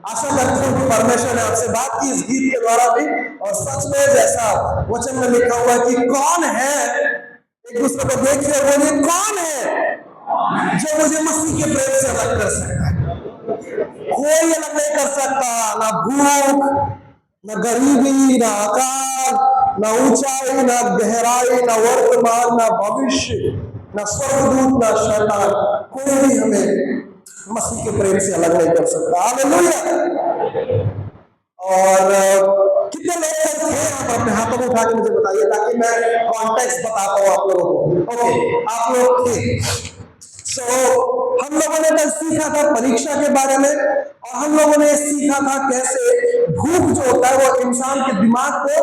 आशा करता हूँ कि परमेश्वर ने आपसे बात की इस गीत के द्वारा भी। और सच में जैसा वचन में लिखा हुआ है कि कौन है, एक दूसरे को देखिए, बोलिए कौन है जो मुझे मसीह के प्रेम से अलग कर सकता है। कोई अलग नहीं कर सकता, ना भूख, ना गरीबी, ना आकार, ना ऊंचाई, ना गहराई, ना वर्तमान, ना भविष्य, ना स्वर्गदूत, ना शैतान, कोई भी हमें मसीह के प्रेम से अलग नहीं कर सकता। हालेलुया। और कितने लोग थे यहाँ पर, अपने हाथों को उठा के मुझे बताइए ताकि मैं कॉन्टेक्स्ट बता पाऊँ आप लोगों को। ओके, आप लोग थे। हम लोगों ने कल सीखा था परीक्षा के बारे में, और हम लोगों ने सीखा था कैसे भूख जो होता है वो इंसान के दिमाग को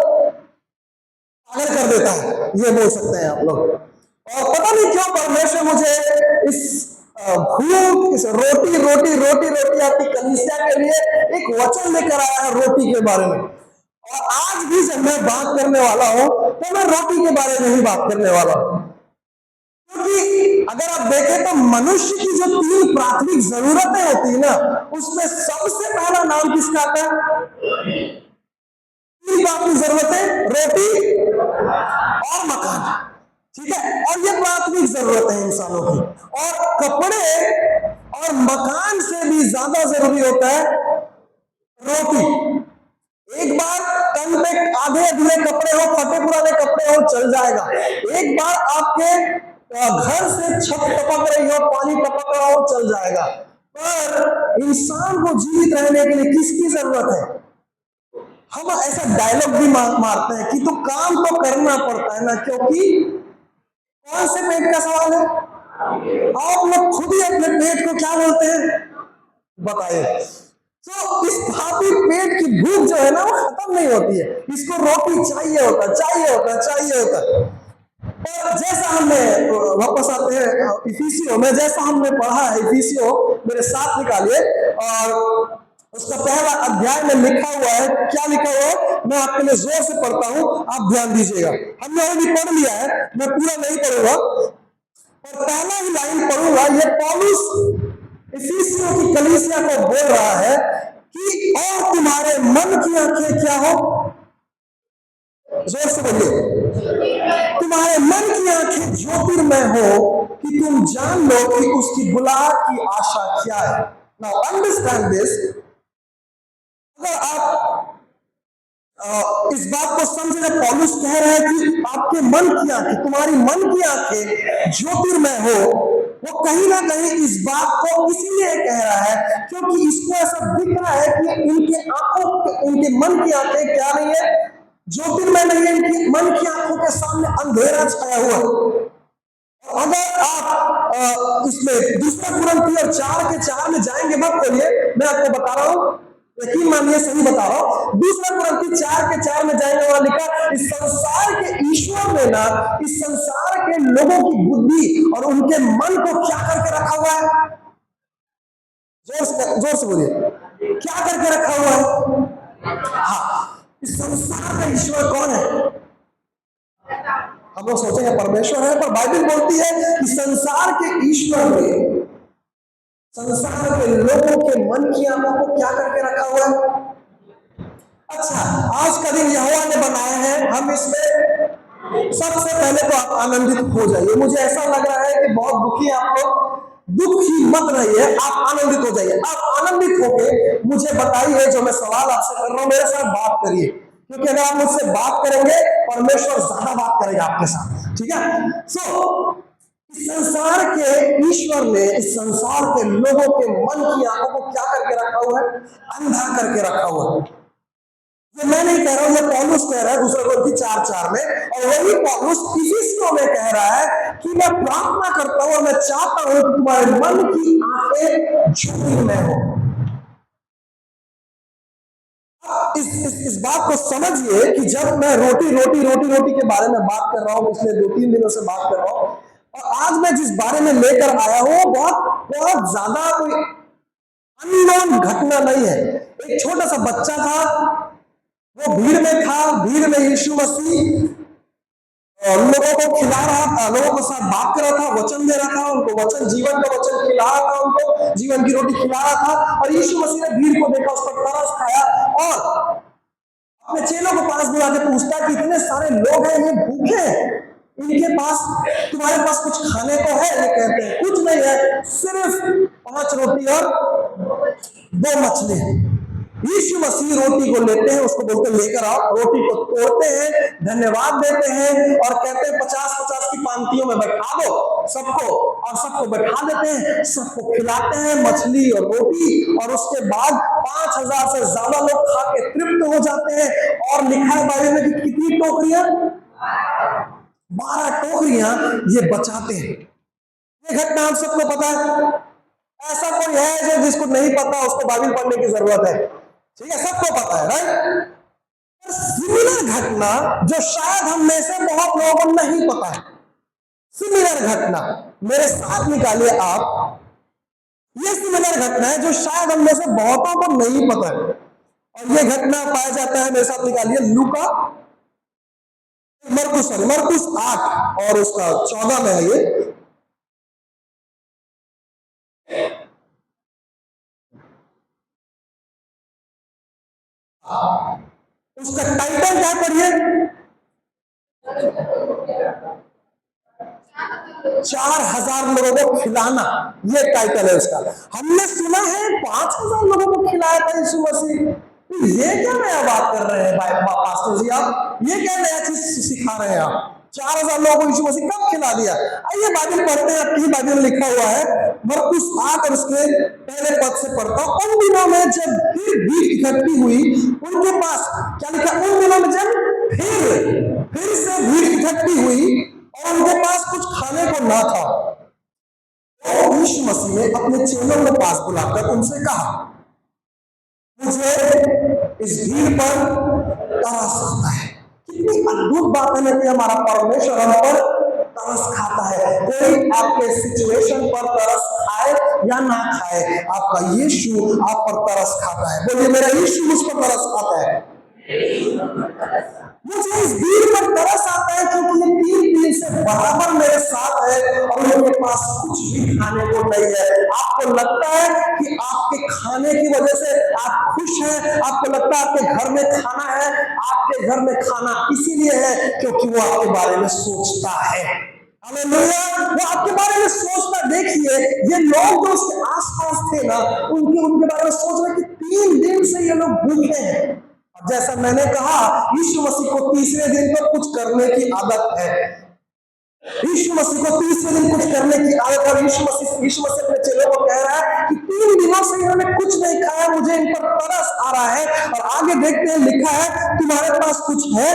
पागल कर देता है, ये बोल सकते हैं आप लोग। और पता नहीं क्यों परमेश्वर मुझे इस भूख, इस रोटी रोटी रोटी रोटी आपकी कलीसिया के लिए एक वचन लेकर आया है रोटी के बारे में। और आज भी जब मैं बात करने वाला हूं तो मैं रोटी के बारे में ही बात करने वाला हूं, क्योंकि अगर आप देखें तो मनुष्य की जो 3 प्राथमिक जरूरतें होती है ना, उसमें सबसे पहला नाम किसका आता है? 3 प्राथमिक जरूरतें, रोटी और मकान, ठीक है। और ये प्राथमिक जरूरत है इंसानों की। और कपड़े और मकान से भी ज्यादा जरूरी होता है रोटी। एक बार तन पे आधे अधूरे कपड़े हो, फटे पुराने कपड़े हो, चल जाएगा। एक बार आपके घर से छत टपक रही हो, पानी टपक रहा हो, चल जाएगा। पर इंसान को जीवित रहने के लिए किसकी जरूरत है? हम ऐसा डायलॉग भी मारते हैं कि तो काम तो करना पड़ता है ना, क्योंकि कौन से पेट का सवाल है? आप लोग खुद ही अपने पेट को क्या बोलते हैं बताइए। तो इस पापी पेट की भूख जो है ना वो खत्म नहीं होती है, इसको रोटी चाहिए होता, चाहिए होता, चाहिए होता। और जैसा हमने, वापस आते हैं इफिसियों में, जैसा हमने पढ़ा है, इफिसियों मेरे साथ निकालिए, और उसका पहला अध्याय में लिखा हुआ है। क्या लिखा हुआ है? मैं आपके लिए जोर से पढ़ता हूं, आप ध्यान दीजिएगा। हमने अभी पढ़ लिया है, मैं पूरा नहीं पढ़ूंगा, और पहला ही लाइन पढ़ूंगा। ये पौलुस इफिसियों की कलीसिया को बोल रहा है कि और तुम्हारे मन की आंखें क्या हो? जोर से बोलिए। तुम्हारे मन की आंखें ज्योतिर्मय हो कि तुम जान लो कि उसकी बुलाहट की आशा क्या है। Now understand this. अगर आप इस बात को समझे, पौलुस कह रहे हैं कि आपके मन की आंखें, तुम्हारी मन की आंखें ज्योतिर्मय हो, वो कहीं ना कहीं इस बात को इसीलिए कह रहा है क्योंकि इसको ऐसा दिख रहा है कि इनके आंखों, इनके मन की आंखें क्या नहीं है? ज्योतिर्मय नहीं है। इनकी मन की आंखों के सामने अंधेरा छाया हुआ है। अगर आप इसमें दूसरा कुरिन्थियों 4:4 में जाएंगे, मत खोलिए, मैं आपको बता रहा हूं, यकीन मानिए सही बता रहा हूं। दूसरा कुरिन्थियों 4:4 में जाएंगे, वहां लिखा इस संसार के ईश्वर ने ना इस संसार के लोगों की बुद्धि और उनके मन को क्या करके रखा हुआ है? जोर से बोलिए, क्या करके रखा हुआ है? हाँ, इस संसार का ईश्वर कौन है? हम लोग सोचेंगे परमेश्वर है, पर बाइबल बोलती है कि संसार के ईश्वर ने संसार के लोगों के मन की आंखों को क्या करके रखा हुआ है? अच्छा, आज का दिन यहोवा ने बनाया है, हम इसमें सबसे पहले तो आप आनंदित हो जाइए। मुझे ऐसा लग रहा है कि बहुत दुखी आप लोग, दुखी मत रहिए, आप आनंदित हो जाइए। आप आनंदित होके मुझे बताइए, जो मैं सवाल आपसे कर रहा हूं मेरे साथ बात करिए, क्योंकि अगर आप मुझसे बात करेंगे परमेश्वर ज्यादा बात करेगा आपके साथ, ठीक है। इस संसार के ईश्वर ने इस संसार के लोगों के मन की आंखों को क्या करके रखा हुआ है? अंधा करके रखा हुआ है। ये मैं नहीं कह रहा हूं, ये पौलुस कह रहा है दूसरा कुरिन्थियों 4:4 में। और वही पौलुस इफिसियों में कह रहा है कि मैं प्रार्थना करता हूं और मैं चाहता हूं कि तुम्हारे मन की आंखें ज्योतिर्मय हो। इस बात को समझिए कि जब मैं रोटी के बारे में बात कर रहा हूं, पिछले 2-3 दिनों से बात कर रहा हूं, और आज मैं जिस बारे में लेकर आया हूं बहुत बहुत ज्यादा कोई अननोन घटना नहीं है। एक छोटा सा बच्चा था, वो भीड़ में था, भीड़ में यीशु मसीह और लोगों को खिला रहा था, लोगों के साथ बात कर रहा था, वचन दे रहा था उनको, वचन जीवन का वचन खिला रहा था उनको, जीवन की रोटी खिला रहा था। और यीशु मसीह ने भीड़ को देखा, उस पर तरस खाया और अपने चेलों को पास बुला के पूछता कि इतने सारे लोग हैं, ये भूखे हैं, इनके पास, तुम्हारे पास कुछ खाने को है? ये कहते हैं कुछ नहीं है, सिर्फ 5 रोटी और 2 मछली है। यीशु मसीह रोटी को लेते हैं, उसको बोलते हैं लेकर आओ, रोटी को तोड़ते हैं, धन्यवाद देते हैं और कहते हैं 50-50 की पांतियों में बैठा दो सबको, और सबको बैठा देते हैं, सबको खिलाते हैं मछली और रोटी। और उसके बाद 5000 से ज्यादा लोग खा के तृप्त हो जाते हैं। और लिखा है बाइबल में कि कितनी टोकरियां? 12 टोकरियां ये बचाते हैं। ये घटना आप सबको पता है। ऐसा कोई है जो जिसको नहीं पता, उसको बाइबल पढ़ने की जरूरत है, ठीक है, सबको पता है, राइट। सिमिलर घटना जो शायद हम में से बहुत लोगों को नहीं पता है, सिमिलर घटना मेरे साथ निकालिए आप। ये सिमिलर घटना है जो शायद हम में से बहुतों को नहीं पता है, और ये घटना पाया जाता है, मेरे साथ निकालिए लूका, मरकुस 8 और उसका 14 में है ये। उसका टाइटल क्या पढ़िए? 4000 लोगों को खिलाना, ये टाइटल है उसका। हमने सुना है 5000 लोगों को खिलाया था यीशु मसीह, तो ये क्या नया बात कर रहे हैं पास्टर जी आप? ये क्या नया चीज सिखा रहे हैं आप? 4000 लोगों को यीशु मसीह कब खिला दिया? आइए बाइबल पढ़ते हैं, आपकी बाइबल में लिखा हुआ है मरकुस 8 और उसके पहले पद से पढ़ता हूं। उन दिनों में जब फिर भीड़ इकट्ठी हुई उनके पास, क्या लिखा? उन दिनों में जब फिर से भीड़ इकट्ठी हुई और उनके पास कुछ खाने को ना था, तो यीशु मसीह ने अपने चेलों को पास बुलाकर उनसे कहा, मुझे इस भीड़ पर तरस आता है। कितनी अद्भुत बात है कि हमारा परमेश्वर हम पर तरस खाता है। कोई आपके सिचुएशन पर तरस खाए या ना खाए, आपका यीशु आप पर तरस खाता है। बोलिए मेरा यीशु मुझ पर तरस खाता है। मुझे इस भीड़ पर तरस आता है क्योंकि ये 3 दिन से बराबर मेरे साथ है और उनके पास कुछ भी खाने को नहीं है। आपको लगता है कि आपके खाने की वजह से आप खुश हैं, आपको लगता है आपके घर में खाना है, आपके घर में खाना इसीलिए है क्योंकि वो आपके बारे में सोचता है। हालेलुया, वो आपके बारे में सोचता। देखिए ये लोग जो उसके आसपास थे ना, उनके बारे में सोच रहे कि 3 दिन से ये लोग भूखे हैं। जैसा मैंने कहा, यीशु मसीह को तीसरे दिन पर कुछ करने की आदत है। यीशु मसीह को तीसरे दिन कुछ करने की आदत है। यीशु मसीह अपने चेलों को कह रहा है कि 3 दिनों से इन्होंने कुछ नहीं खाया, मुझे इन पर तरस आ रहा है। और आगे देखते हैं, लिखा है तुम्हारे पास कुछ है?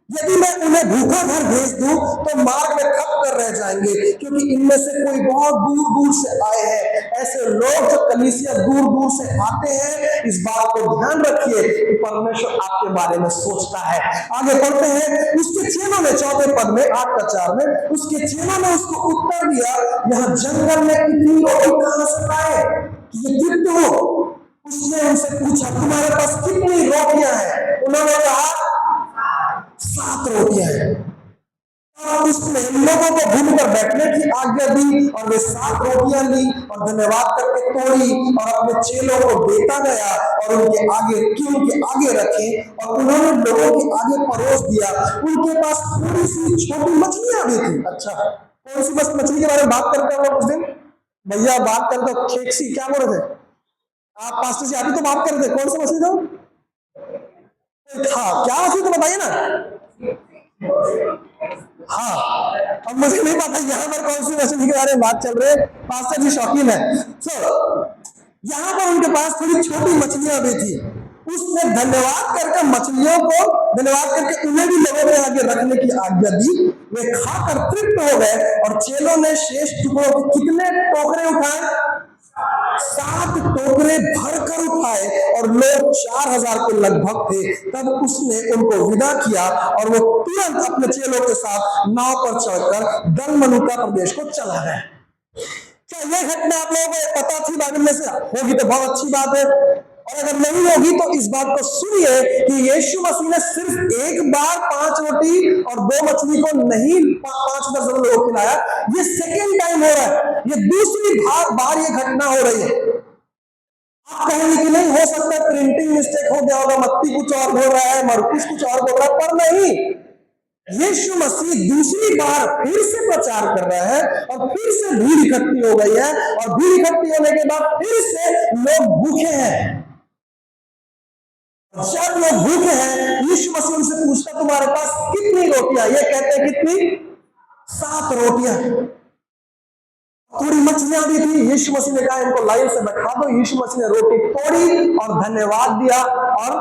यदि मैं उन्हें भूखा घर भेज दूं तो मार्ग में खप कर रह जाएंगे, क्योंकि इनमें से कोई बहुत दूर दूर से आए हैं। ऐसे लोग जो कलीसिया दूर दूर से आते हैं, इस बात को ध्यान रखिए कि परमेश्वर आपके बारे में सोचता है। आगे पढ़ते हैं, उसके चेलों ने 4वें पद में 8:4 में, उसके चेलों ने उसको उत्तर दिया, यहाँ जंगल में इतनी रोटी कहां से लाए कि ये तृप्त हो? उसने उनसे पूछा तुम्हारे पास कितनी रोटियां हैं? उन्होंने कहा 7 रोटियां हैं। और उसने लोगों को भूमिकर बैठने की आज्ञा दी और वे 7 रोटियां ली और धन्यवाद करके तोड़ी और अपने चेलों को देता गया और उनके आगे रखे और उन्होंने लोगों के आगे परोस दिया। उनके पास थोड़ी सी छोटी मछलियां भी थी। अच्छा, कौन सी मछली के बारे में बात करते हैं उस दिन? भैया बात करते हो खेकसी, क्या बोल रहे थे आप? पास्टर जी अभी तो बात कर रहे थे, कौन सी मछली था? हाँ, क्या मछली तो बताइए ना। हाँ, अब मुझे नहीं पता यहाँ पर कौन सी मछली के बारे में बात चल रही है, पास्टर जी शौकीन है। यहाँ पर उनके पास थोड़ी छोटी मछलियां भी थी। उसने धन्यवाद करके मछलियों को धन्यवाद करके उन्हें भी लोगों के आगे रखने की आज्ञा दी। वे खाकर तृप्त हो गए और चेलों ने शेष टुकड़ों के कितने टोकरे उठाए? 7 टोकरे भरकर उठाए और लोग 4000 के लगभग थे। तब उसने उनको विदा किया और वो तुरंत अपने चेलों के साथ नाव पर चढ़कर दलमनूता प्रदेश को चला गया। क्या यह घटना आप लोगों को पता थी बाइबल में से? होगी तो बहुत अच्छी बात है। और अगर नहीं होगी तो इस बात को सुनिए कि यीशु मसीह ने सिर्फ एक बार 5 रोटी और 2 मछली को नहीं 5 दर्जन लोगों को खिलाया, ये सेकेंड टाइम हो रहा है, ये दूसरी बार ये घटना हो रही है। आप कहेंगे कि नहीं हो सकता प्रिंटिंग मिस्टेक हो गया होगा, मत्ती कुछ और बोल रहा है, मरकुस कुछ और बोल रहा है, पर नहीं, यीशु मसीह दूसरी बार फिर से प्रचार कर रहा है और फिर से भीड़ इकट्ठी हो गई है, और भीड़ इकट्ठी होने के बाद फिर से लोग भूखे हैं। जब लोग भूखे हैं, यीशु मसीह उनसे पूछता तुम्हारे पास कितनी रोटियां? ये कहते हैं कितनी? 7 रोटियां, थोड़ी मछलियां भी थी। यीशु मसीह ने कहा इनको लाइन से बैठा दो। यीशु मसीह ने रोटी तोड़ी और धन्यवाद दिया और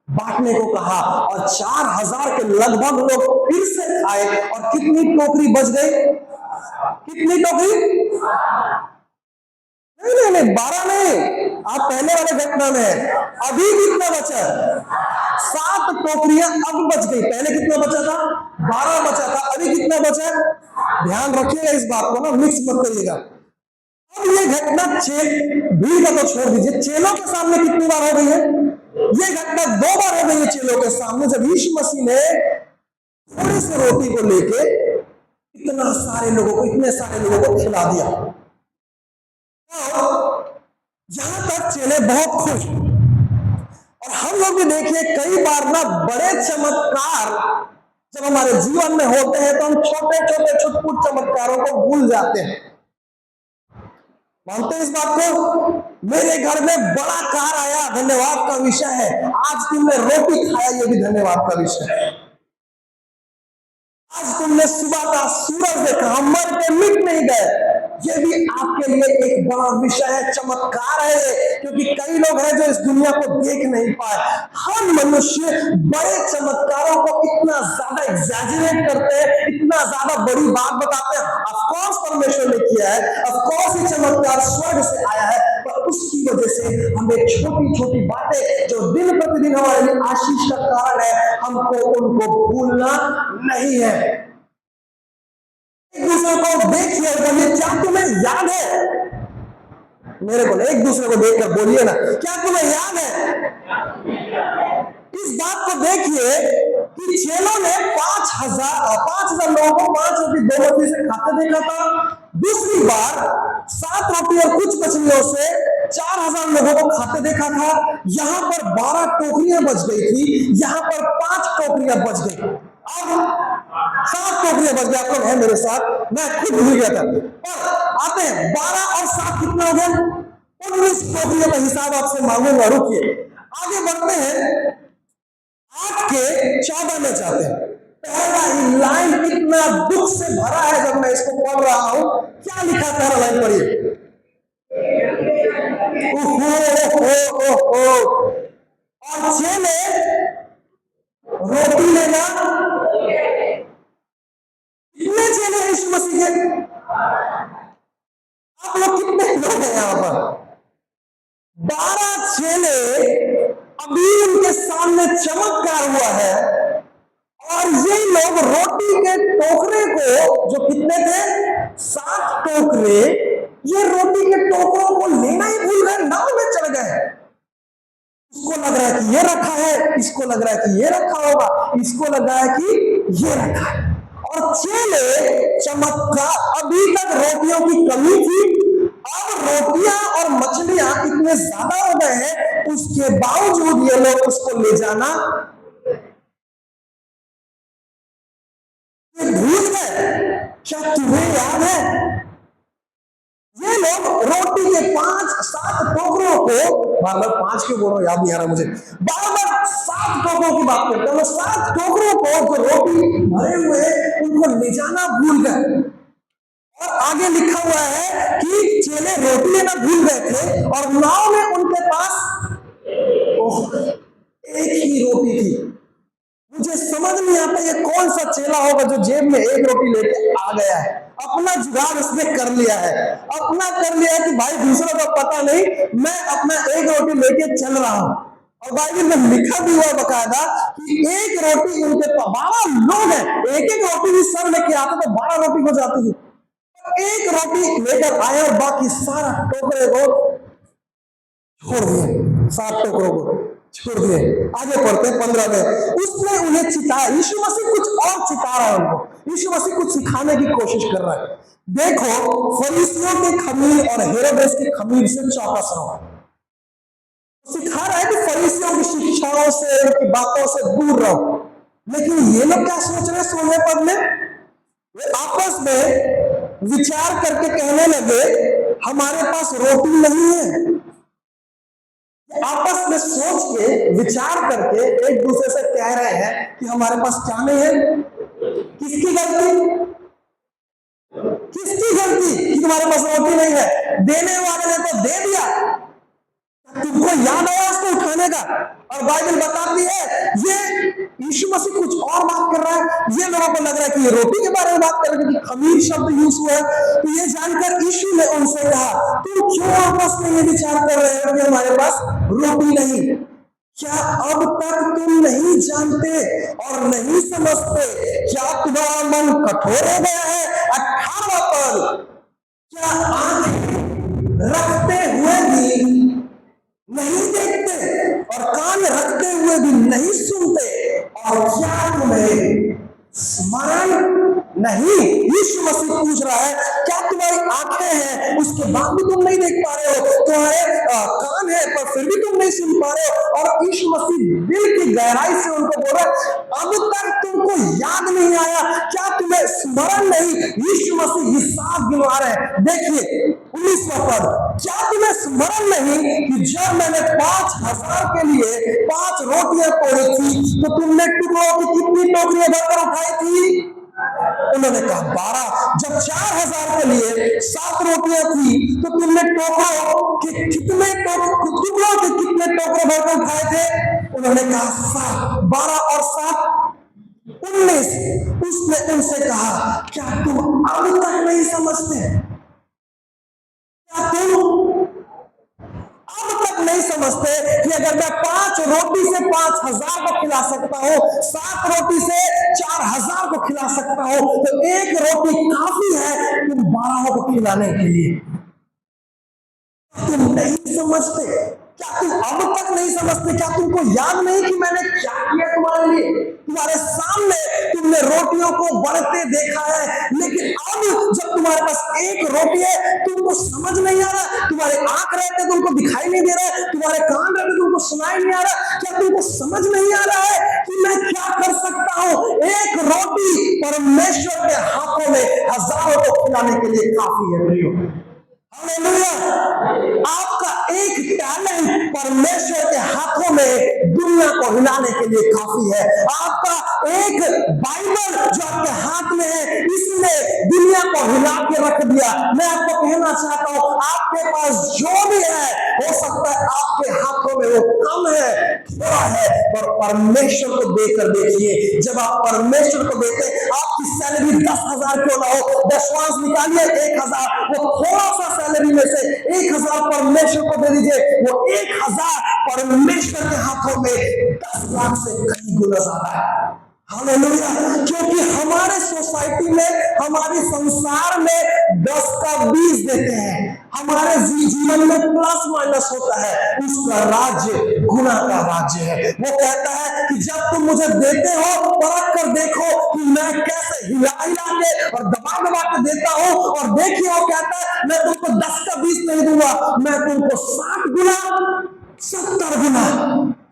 बांटने को कहा, और 4000 के लगभग लोग फिर से आए। और कितनी टोकरी बच गई? कितनी टोकरी? नहीं, 12 नहीं, आप पहले वाले घटना में है। अभी कितना बचा? 7 टोकरियां अब बच गई। पहले कितना बचा था? 12 बचा था। अभी कितना बचा? ध्यान रखिएगा इस बात को ना, मिक्स मत करिएगा। अब ये घटना भीड़ का तो छोड़ दीजिए, चेलों के सामने कितनी बार हो गई है? ये घटना 2 बार हो गई है चेलों के सामने, जब यीशु मसीह ने थोड़ी सी रोटी को लेके इतने सारे लोगों को खिला दिया। यहां तक चेले बहुत खुश। और हम लोग भी देखिए कई बार ना बड़े चमत्कार जब हमारे जीवन में होते हैं तो हम छोटे छोटे छुटपुट चमत्कारों को भूल जाते हैं। मानते हैं इस बात को? मेरे घर में बड़ा कार आया, धन्यवाद का विषय है। आज तुमने रोटी खाया, ये भी धन्यवाद का विषय है। आज तुमने सुबह का सूरज देखा, हम मर के मिट नहीं गए, ये भी आपके लिए एक बड़ा विषय है, चमत्कार है। क्योंकि कई लोग हैं जो इस दुनिया को देख नहीं पाए। हम मनुष्य बड़े चमत्कारों को इतना ज्यादा एग्जैजरेट करते हैं, इतना ज्यादा बड़ी बात बताते हैं। ऑफ कोर्स परमेश्वर ने किया है, ऑफ कोर्स ये चमत्कार स्वर्ग से आया है, पर उसकी वजह से हमें छोटी छोटी बातें जो दिन प्रतिदिन हमारे लिए आशीष का कारण है, हमको उनको भूलना नहीं है। एक दूसरे को देखिए, बोलिए क्या तुम्हें याद है? मेरे को एक दूसरे को देखकर बोलिए ना, क्या तुम्हें याद है? इस बात को देखिए कि चेलों ने 5,000 लोगों को 5 रोटी 2 मछली से खाते देखा था। दूसरी बार 7 रोटी और कुछ मछलियों से 4000 लोगों को खाते देखा था। यहां पर 12 टोकरियां बच गई थी, यहां पर 5 टोकरियां बच गई। अब 7 टोकरियां बच गई। आप लोग हैं मेरे साथ? मैं खुद भूल गया था। पर आते हैं 12 और 7 कितना हो गया? 19 टोकरियों का हिसाब आपसे मांगूंगा। रुकिए, आगे बढ़ते हैं। 8 के 14 में जाते हैं। पहला ही लाइन इतना दुख से भरा है जब मैं इसको पढ़ रहा हूं। क्या लिखा? पहला लाइन पढ़िए। और चेले रोटी लेना। कितने चेले हैं यीशु मसीह के? आप लोग कितने लोग हैं यहां पर? 12 चेले। अभी उनके सामने चमत्कार हुआ है और ये लोग रोटी के टोकरे को, जो कितने थे? 7 टोकरे, ये रोटी के टोकरों को लेना ही भूल गए, नाव में चढ़ गए। इसको लग रहा है कि ये रखा है, इसको लग रहा है कि ये रखा होगा, इसको लग रहा है कि ये रखा है। और चेले चमत्कार, अभी तक रोटियों की कमी थी, अब रोटियां और मछलियां इतने ज्यादा हो गए हैं, उसके बावजूद ये लोग उसको ले जाना भूल गए। क्या तुम्हें याद है? ये लोग रोटी के 5-7 टोकरों को, बार 5 क्यों बोल रहा हूं, याद नहीं आ रहा मुझे, बार 7 टोकरों की बात करते हैं। 7 टोकरों को जो रोटी भरे हुए उनको ले जाना भूल गए। और आगे लिखा हुआ है कि चेले रोटी लेना भूल गए थे और नाव में उनके पास एक ही रोटी थी। मुझे समझ नहीं आता ये कौन सा चेला होगा जो जेब में एक रोटी लेके आ गया है। अपना जुगाड़ उसने कर लिया है, अपना कर लिया है कि भाई दूसरों को पता नहीं, मैं अपना एक रोटी लेके चल रहा हूं। और बाइबल में लिखा भी हुआ बकायदा कि एक रोटी उनके 12 लोग हैं, एक एक रोटी भी सब लेके आते तो 12 रोटी हो जाती थी। एक रोटी लेकर आए और बाकी सारा टोकरे को छोड़ दिए। 7 टोकरों को छोड़ दिए। आगे पढ़ते हैं 15 में। उसने उन्हें चिताया, यीशु मसीह कुछ और चिता रहा है उनको, यीशु मसीह कुछ सिखाने की कोशिश कर रहा है। देखो, फरीसियों के खमीर और हेरोदेस के खमीर से चौकस रहो। सिखा रहा है कि फरीसियों की शिक्षाओं से, उनकी बातों से दूर रहो। लेकिन ये लोग क्या सोच रहे हैं 16वें पद में? वे आपस में विचार करके कहने लगे, हमारे पास रोटी नहीं है। आपस में सोच के, विचार करके एक दूसरे से कह रहे हैं कि हमारे पास क्या नहीं है। किसकी गलती? किसकी गलती कि तुम्हारे पास रोटी नहीं है? देने वाले ने तो दे दिया, तुमको याद आया उसको उठाने का। और बाइबल बताती है ये यीशु मसीह कुछ और बात कर रहा है। ये लोगों को लग रहा है कि ये रोटी के बारे में बात कर रहे हैं, क्योंकि खमीर शब्द यूज हुआ है। तो ये जानकर यीशु ने उनसे कहा, तुम क्यों आपस में ये विचार कर रहे हो कि हमारे पास रोटी नहीं? क्या अब तक तुम नहीं जानते और नहीं समझते? क्या तुम्हारा मन कठोर हो गया है? 18वां पद, क्या आंख रखते हुए भी नहीं देखते और कान रखते हुए भी नहीं सुनते? और क्या तुम्हें स्मरण नहीं? यीशु मसीह पूछ रहा है, क्या तुम्हारी आंखें हैं उसके बाद भी तुम नहीं देख पा रहे हो? तुम्हारे कान है पर फिर भी तुम नहीं सुन पा रहे हो? और यीशु मसीह दिल की गहराई से उनको बोल रहा है, अब तक तुमको याद नहीं आया? क्या तुम्हें स्मरण नहीं? यीशु मसीह हिसाब गिनवा रहे हैं। देखिए 19वां पद, क्या तुम्हें स्मरण नहीं कि जब मैंने 5000 के लिए 5 रोटियां तोड़ी थी तो तुमने टुकड़ों की कितनी टोकरियां भरकर उठाई थी? उन्होंने कहा 12। जब 4000 के लिए 7 रोटियां थी तो तुमने टुकड़ों के कितने टोकरे भरकर उठाए थे? उन्होंने कहा 7। 12 और 7 19। उसने उनसे कहा, क्या तुम अब तक नहीं समझते? क्या तुम अब तक नहीं समझते कि अगर मैं 5 रोटी से 5000 को खिला सकता हूं, 7 रोटी से 4000 को खिला सकता हूं, तो एक रोटी काफी है तुम 12 को खिलाने के लिए? तुम नहीं समझते? क्या तुम अब तक नहीं समझते? क्या तुमको याद नहीं कि मैंने क्या किया तुम्हारे लिए? तुम्हारे सामने तुमने रोटियों को बढ़ते देखा है, लेकिन अब जब तुम्हारे पास एक रोटी है तुमको समझ नहीं आ रहा। तुम्हारे आंख रहते तुमको दिखाई नहीं दे रहा है, तुम्हारे कान रहते तुमको सुनाई नहीं आ रहा। क्या तुमको समझ नहीं आ रहा है कि मैं क्या कर सकता हूं? एक रोटी परमेश्वर के हाथों में हजारों को खिलाने के लिए काफी है प्रियो। हालेलुया। आपका एक टैलेंट परमेश्वर के हाथों में दुनिया को हिलाने के लिए काफी है। आपका एक बाइबल जो आपके हाथ में है, इसने दुनिया को हिला के रख दिया। मैं आपको कहना चाहता हूं, आपके पास जो भी है, हो सकता है आपके हाथों में वो कम है, थोड़ा है, पर परमेश्वर को देकर देखिए। जब आप परमेश्वर को देते, आपकी सैलरी 10,000 क्यों ना हो, दशवांश निकालिए 1000, वो थोड़ा सा सैलरी में से 1000 परमेश्वर को दे दीजिए। वो 1000 परमेश्वर के हाथों में 10 लाख से कई गुना ज्यादा है। हालेलुया। क्योंकि हमारे सोसाइटी में, हमारे संसार में 10 का 20 देते हैं। हमारे जीवन में प्लस माइनस होता है, उसका राज्य गुना का राज्य है। वो कहता है कि जब तुम मुझे देते हो, परख कर देखो कि मैं कैसे हिला हिला के और दबा दबा के देता हूं। और देखिए वो कहता है, मैं तुमको 10 का 20 नहीं दूंगा, मैं तुमको 60 गुना, 70 गुना,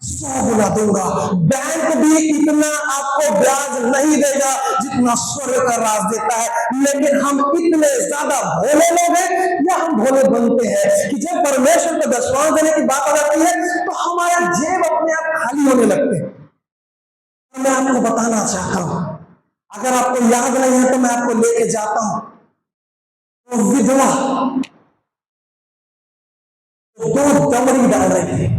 100 गुना दूंगा। बैंक भी इतना आपको ब्याज नहीं देगा जितना स्वर्ग का राज देता है। लेकिन हम इतने ज्यादा भोले लोग हैं, या हम भोले बनते हैं कि जब परमेश्वर को दशवांश देने की बात आ जाती है तो हमारा जेब अपने आप खाली होने लगते हैं। मैं आपको बताना चाहता हूं, अगर आपको याद नहीं है तो मैं आपको लेके जाता हूं। तो विधवा 2 दमड़ी डाल रही है।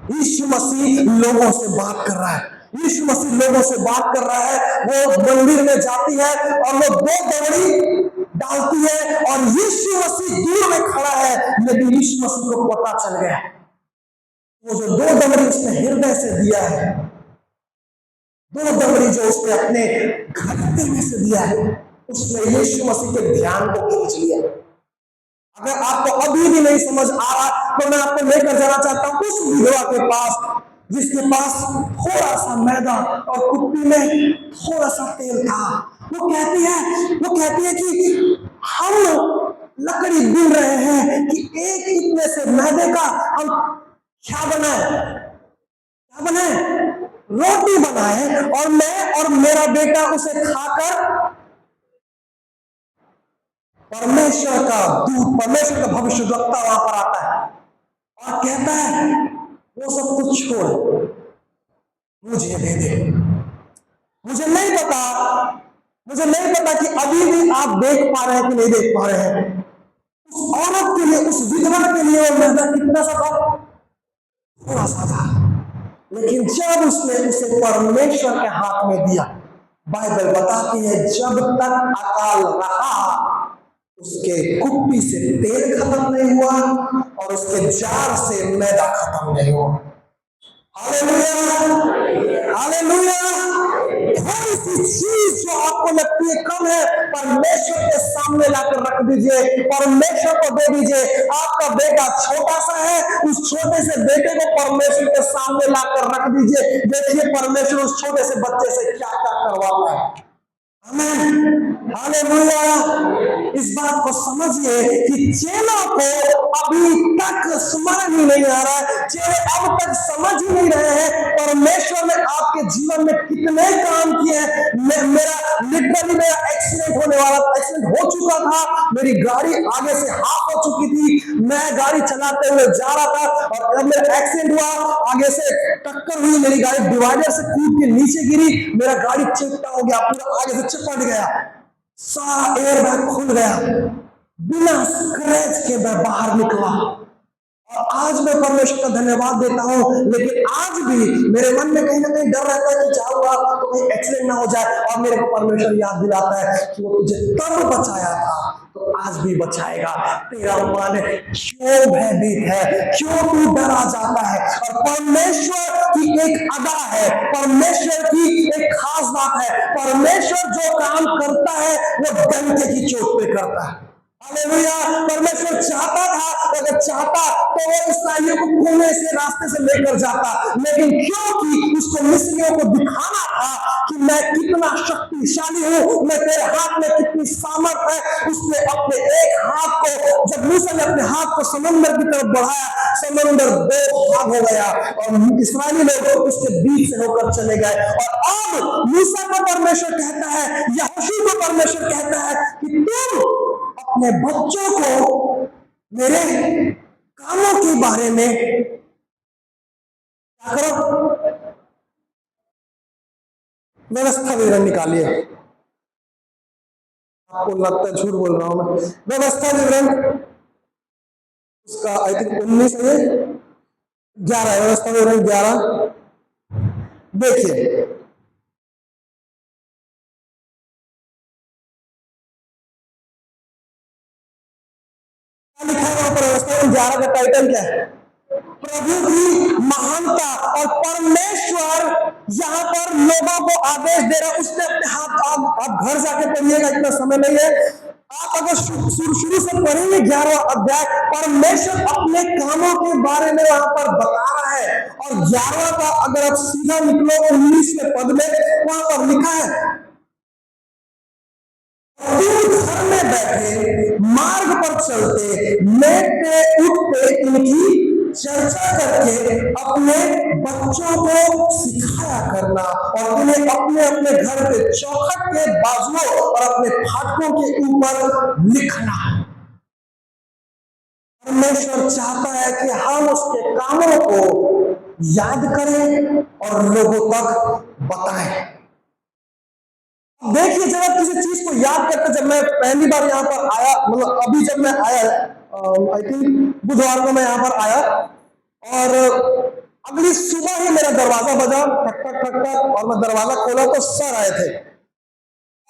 यीशु मसीह लोगों से बात कर रहा है। यीशु मसीह लोगों से बात कर रहा है। वो मंदिर में जाती है और वो 2 दमड़ी डालती है और यीशु मसीह दूर में खड़ा है, लेकिन यीशु मसीह को पता चल गया वो जो 2 दमड़ी उसने हृदय से दिया है, 2 दमड़ी जो उसने अपने घटते में से दिया है, उसने यीशु मसीह के ध्यान को खींच लिया। अगर आपको अभी भी नहीं समझ आ रहा तो मैं आपको लेकर जाना चाहता हूं उस विधवा के पास जिसके पास थोड़ा सा मैदा और कुप्पी में थोड़ा सा तेल था। वो कहती है कि हम लकड़ी बीन रहे हैं कि एक इतने से मैदे का हम क्या बनाए रोटी बनाए और मैं और मेरा बेटा उसे खाकर परमेश्वर का दूत, परमेश्वर का भविष्यद्वक्ता वहां पर आता है और कहता है वो सब कुछ छोड़ मुझे दे दे। मुझे नहीं पता कि अभी भी आप देख पा रहे हैं कि नहीं देख पा रहे हैं। उस औरत के लिए, उस विधवा के लिए वो मैदा कितना सा था? थोड़ा सा था। लेकिन जब उसने उसे परमेश्वर के हाथ में दिया, बाइबल बताती है जब तक अकाल रहा उसके कुप्पी से तेल खत्म नहीं हुआ और उसके जार से मैदा खत्म नहीं हुआ। Hallelujah, hallelujah. थोड़ी सी चीज जो आपको लगती है कम है, परमेश्वर के सामने लाकर रख दीजिए, परमेश्वर को दे दीजिए। आपका बेटा छोटा सा है, उस छोटे से बेटे को परमेश्वर के सामने लाकर रख दीजिए। देखिए परमेश्वर उस छोटे से बच्चे से क्या क्या करवाता है। आमीन, हालेलुया। इस बात को समझिए कि चेलों को अभी तक स्मरण ही नहीं आ रहा है, चेले अब तक समझ ही नहीं रहे हैं परमेश्वर ने आपके जीवन में कितने काम किए हैं। मेरा एक्सीडेंट होने वाला, एक्सीडेंट हो चुका था, मेरी गाड़ी आगे से हाफ हो चुकी थी, मैं गाड़ी चलाते हुए जा रहा था और जब मेरा एक्सीडेंट हुआ, आगे से टक्कर हुई, मेरी गाड़ी डिवाइडर से कूद के नीचे गिरी, मेरा गाड़ी चिपटा हो गया, पूरा आगे से चिपट गया, सारा एयर बैग खुल गया, बिना स्क्रैच के मैं बाहर निकला। और आज मैं परमेश्वर का धन्यवाद देता हूं, लेकिन आज भी मेरे मन में कहीं ना कहीं डर रहता है कि क्या हुआ तो कहीं एक्सीडेंट ना हो जाए। और मेरे को परमेश्वर याद दिलाता है कि वो तुझे तब बचाया था तो आज भी बचाएगा। तेरा मन क्यों भयभीत है, क्यों तू डरा जाता है? और परमेश्वर की एक अदा है, परमेश्वर की एक खास बात है, परमेश्वर जो काम करता है वो डंके की चोट पे करता है। हालेलुया। परमेश्वर चाहता था, अगर चाहता तो वो इस्राएलियों को कुएं से, रास्ते से लेकर जाता, लेकिन क्योंकि उसको मिस्रियों को दिखाना था कि मैं कितना शक्तिशाली हूं, मैं तेरे हाथ में कितनी सामर्थ है, उसने अपने एक हाथ को, जब मूसा ने अपने हाथ को समंदर की तरफ बढ़ाया, समंदर दो भाग हो गया और इस्राएली लोग उसके बीच से होकर चले गए। और अब मूसा को परमेश्वर कहता है, यहोशू को परमेश्वर कहता है कि तुम अपने बच्चों को मेरे कामों के बारे में क्या करो, व्यवस्था विवरण निकालिए। आपको लगता है झूठ बोल रहा हूं मैं। व्यवस्था विवरण उसका आई थिंक 19 है, 11 व्यवस्था विवरण 11। देखिए लिखा है वहां पर, व्यवस्था विवरण 11 का टाइटल क्या है? प्रभु की महानता। और परमेश्वर यहां पर लोगों को आदेश दे रहा है, उसने अपने हाथ, आप घर जाके पढ़िएगा, इतना समय नहीं है। आप अगर शुरू से पढ़ेंगे 11वां अध्याय, परमेश्वर अपने कामों के बारे में वहां पर बता रहा है। और 11वां का अगर आप सीधा निकलो 19वें पद में, वहां पर लिखा है घर में बैठे, मार्ग पर चलते, लेटते उठते इनकी चर्चा करके अपने बच्चों को सिखाया करना और उन्हें अपने अपने घर के चौखट के बाजुओं और अपने फाटकों के ऊपर लिखना। परमेश्वर चाहता है कि हम उसके कामों को याद करें और लोगों तक बताएं। देखिए जब आप किसी चीज को याद करते, जब मैं पहली बार यहाँ पर आया, मतलब अभी जब मैं आया, आई थिंक बुधवार को मैं यहाँ पर आया और अगली सुबह ही मेरा दरवाजा बजा, ठक ठक ठक ठक, और मैं दरवाजा खोला तो सर आए थे।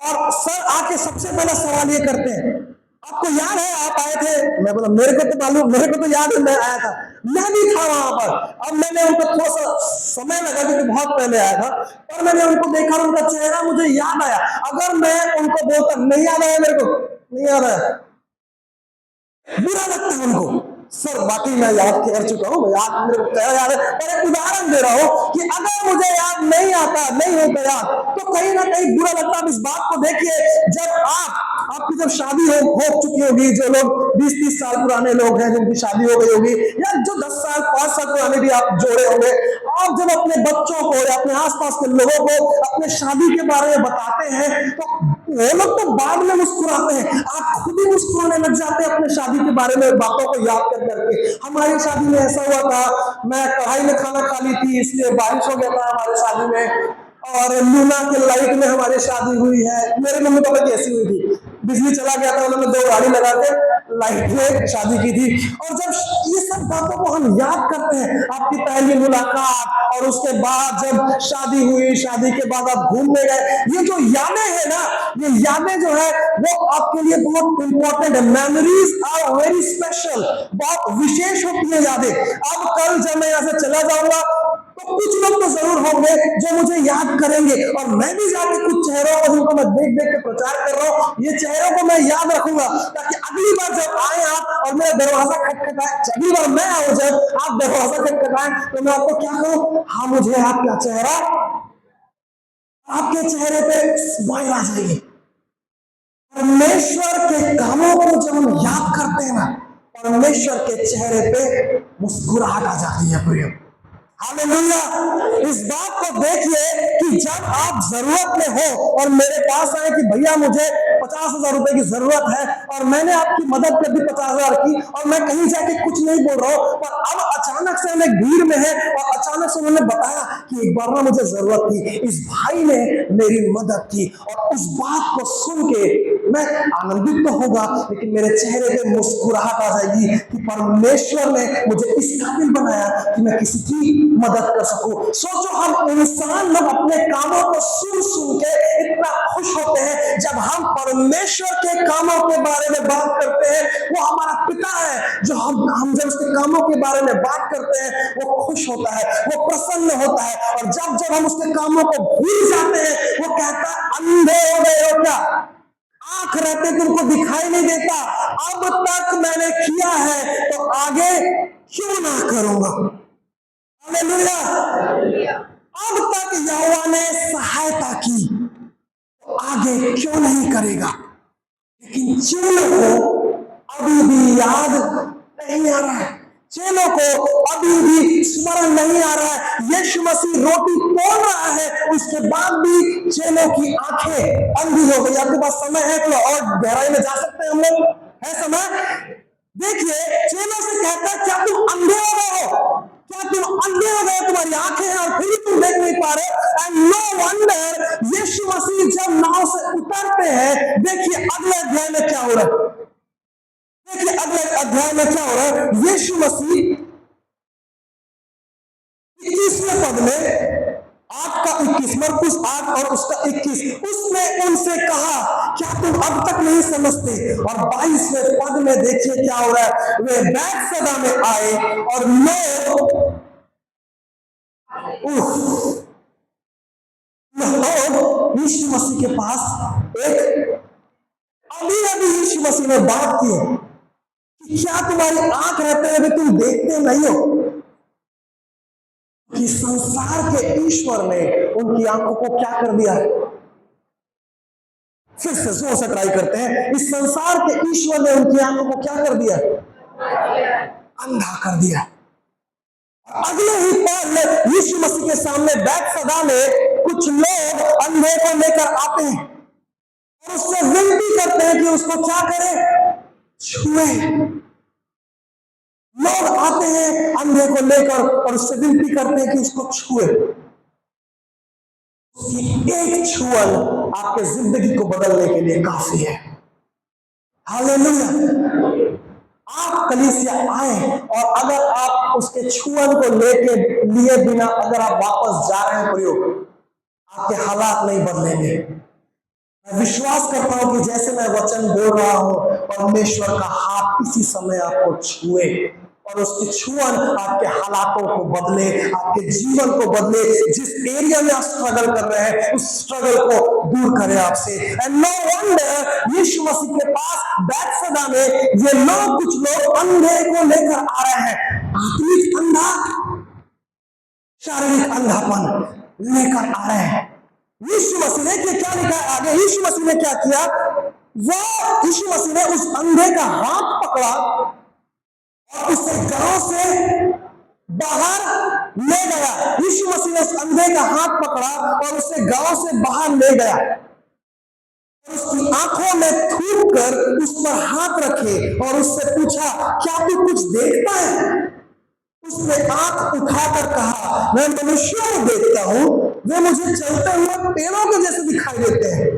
और सर आके सबसे पहला सवाल ये करते हैं, आपको याद है आप आए थे? मैं बोला मेरे को तो मालूम, मेरे को तो याद है मैं आया था, मैं भी था वहां पर। अब मैंने उनको थोड़ा सा समय लगा क्योंकि बहुत पहले आया था, और मैंने उनको देखा, उनका चेहरा मुझे याद आया। अगर मैं उनको बोलता नहीं याद आया, मेरे को नहीं याद आया, बुरा लगता है उनको। सर वाकई मैं याद कर चुका हूँ, मैं याद मेरे को कह याद है, पर एक उदाहरण दे रहा हूँ कि अगर मुझे याद नहीं आता, नहीं होता याद, तो कहीं ना कहीं बुरा लगता है। आप इस बात को देखिए, जब आपकी जब शादी हो चुकी होगी, जो लोग 20-30 साल पुराने लोग हैं जिनकी शादी हो गई होगी, या जो 10 साल 5 साल पुराने भी आप जोड़े होंगे, आप जब अपने बच्चों को या अपने आसपास के लोगों को अपने शादी के बारे में बताते हैं, तो वो लोग तो बाद में मुस्कुराते हैं, आप खुद ही मुस्कुराने लग जाते हैं अपने शादी के बारे में बातों को याद कर करके। हमारी शादी में ऐसा हुआ था, मैं कढ़ाई में खाना खा ली थी, इसलिए बारिश हो गया था हमारी शादी में, और लूना के लाइट में हमारी शादी हुई है। मेरे मम्मी पापा की ऐसी हुई थी, बिजली चला गया था, उन्होंने 2 गाड़ी लगा के लाइट में शादी की थी। और जब ये सब बातों को हम याद करते हैं, आपकी पहली मुलाकात, और उसके बाद जब शादी हुई, शादी के बाद आप घूमने गए, ये जो यादें हैं ना, ये यादें जो है वो आपके लिए बहुत इंपॉर्टेंट है। मेमोरीज आर वेरी स्पेशल, बहुत विशेष होती है यादें। अब कल जब मैं यहाँ से चला जाऊंगा, तो कुछ लोग तो जरूर होंगे जो मुझे याद करेंगे, और मैं भी जाके कुछ चेहरों को जिनको मैं देख देख के प्रचार कर रहा हूँ, ये चेहरों को मैं याद रखूंगा, ताकि अगली बार जब आए आप और मेरा दरवाजा खटखटाए, अगली बार मैं आऊं जब आप दरवाजा खटखटाएं, तो मैं आपको क्या कहूं, हाँ मुझे आपका चेहरा, आपके चेहरे पे स्माइल आ जाएगी। परमेश्वर के कामों को जब हम याद करते हैं ना, परमेश्वर के चेहरे पे मुस्कुराहट आ जाती है प्रिय। हालेलुया। इस बात को देखिए कि जब आप जरूरत में हो और मेरे पास आए कि भैया मुझे 50,000 रुपए की जरूरत है, और मैंने आपकी मदद कर दी 50,000 की, और मैं कहीं जाके कुछ नहीं बोल रहा हूं, पर अब अचानक से हम एक भीड़ में है और अचानक से उन्होंने बताया कि एक बार ना मुझे जरूरत थी, इस भाई ने मेरी मदद की, और उस बात को सुन के मैं आनंदित तो होगा, लेकिन मेरे चेहरे पे मुस्कुराहट आ जाएगी कि परमेश्वर ने मुझे इस काबिल बनाया कि मैं किसी की मदद कर सकूं। सोचो, हम इंसान लोग अपने कामों को सुन सुन के इतना खुश होते हैं, जब हम परमेश्वर के कामों के बारे में बात करते हैं, वो हमारा पिता है, जो हम जब उसके कामों के बारे में बात करते हैं, वो खुश होता है, वो प्रसन्न होता है, और जब जब हम उसके कामों को भूल जाते हैं, वो कहता है अंधे हो गए हो क्या, आंख रहते तुमको दिखाई नहीं देता, अब तक मैंने किया है तो आगे क्यों ना करूंगा। हालेलुया। अब तक यहोवा ने सहायता की, तो आगे क्यों नहीं करेगा। लेकिन चेलों को अभी भी याद नहीं आ रहा है, चेलों को अभी भी स्मरण नहीं आ रहा है। यीशु मसीह रोटी तोड़ रहा है, उसके बाद भी चेलों की आंखें अंधी हो गई। आपके पास समय है तो और गहराई में जा सकते हैं हम लोग, है समय। देखिए, चेलों से कहता है क्या तुम अंधे हो गए हो, क्या तुम अंधे हो गए, तुम्हारी आंखें हैं और फिर तुम देख नहीं पा रहे। एंड नो वंडर, यीशु मसीह जब नाव से उतरते हैं, देखिए अगले अध्याय में क्या हो रहा है, देखिए अगले अध्याय में क्या हो रहा है। यीशु मसीह 21वें पद में, 8 का 21, मरकुस 8 और उसका 21, उसने उनसे कहा क्या तुम अब तक नहीं समझते। और 22वें पद में देखिए क्या हो रहा है, वे बैतसैदा में आए और लोग यीशु मसीह के पास एक अभी अभी यीशु मसीह ने बात की है कि क्या तुम्हारी आंख रहते हुए तुम देखते नहीं हो, कि संसार के ईश्वर ने उनकी आंखों को क्या कर दिया। फिर से जोर से ट्राई करते हैं, इस संसार के ईश्वर ने उनकी आंखों को क्या कर दिया, अंधा कर दिया। अगले ही पल यीशु मसीह के सामने बैतसैदा में कुछ लोग अंधे को लेकर आते हैं और उससे विनती करते हैं कि उसको क्या करे, छुए। लोग आते हैं अंधे को लेकर और उससे विनती करते हैं कि उसको छुए। उसकी एक छुअल आपके जिंदगी को बदलने के लिए काफी है। हालेलुया। आप कलीसिया आए और अगर आप उसके छुअल को लेके लिए बिना अगर आप वापस जा रहे हैं प्रयोग, आपके हालात नहीं बदलेंगे। मैं विश्वास करता हूं कि जैसे मैं वचन बोल रहा हूं, परमेश्वर का हाथ इसी समय आपको छुए और उसकी छुअन आपके हालातों को बदले, आपके जीवन को बदले। जिस एरिया में आप स्ट्रगल कर रहे हैं, उस स्ट्रगल को दूर करे आपसे। एंड नो वंडर यीशु मसीह के पास बैतसैदा में ये लोग, कुछ लोग अंधे को लेकर आ रहे हैं, आत्मिक अंधा, शारीरिक अंधापन लेकर आ रहे हैं। यीशु मसीह ने क्या लिखा है आगे? यीशु मसीह ने क्या किया? वो यीशु मसीह ने उस अंधे का हाथ पकड़ा और उसे गांव से बाहर ले गया। यीशु मसीह ने उस अंधे का हाथ पकड़ा और उसे गांव से बाहर ले गया, उसकी आंखों में थूक कर उस पर हाथ रखे और उससे पूछा, क्या तू कुछ देखता है? उसने आंख उठाकर कहा, मैं मनुष्यों को देखता हूं, वे मुझे चलते हुए पेड़ों के जैसे दिखाई देते हैं।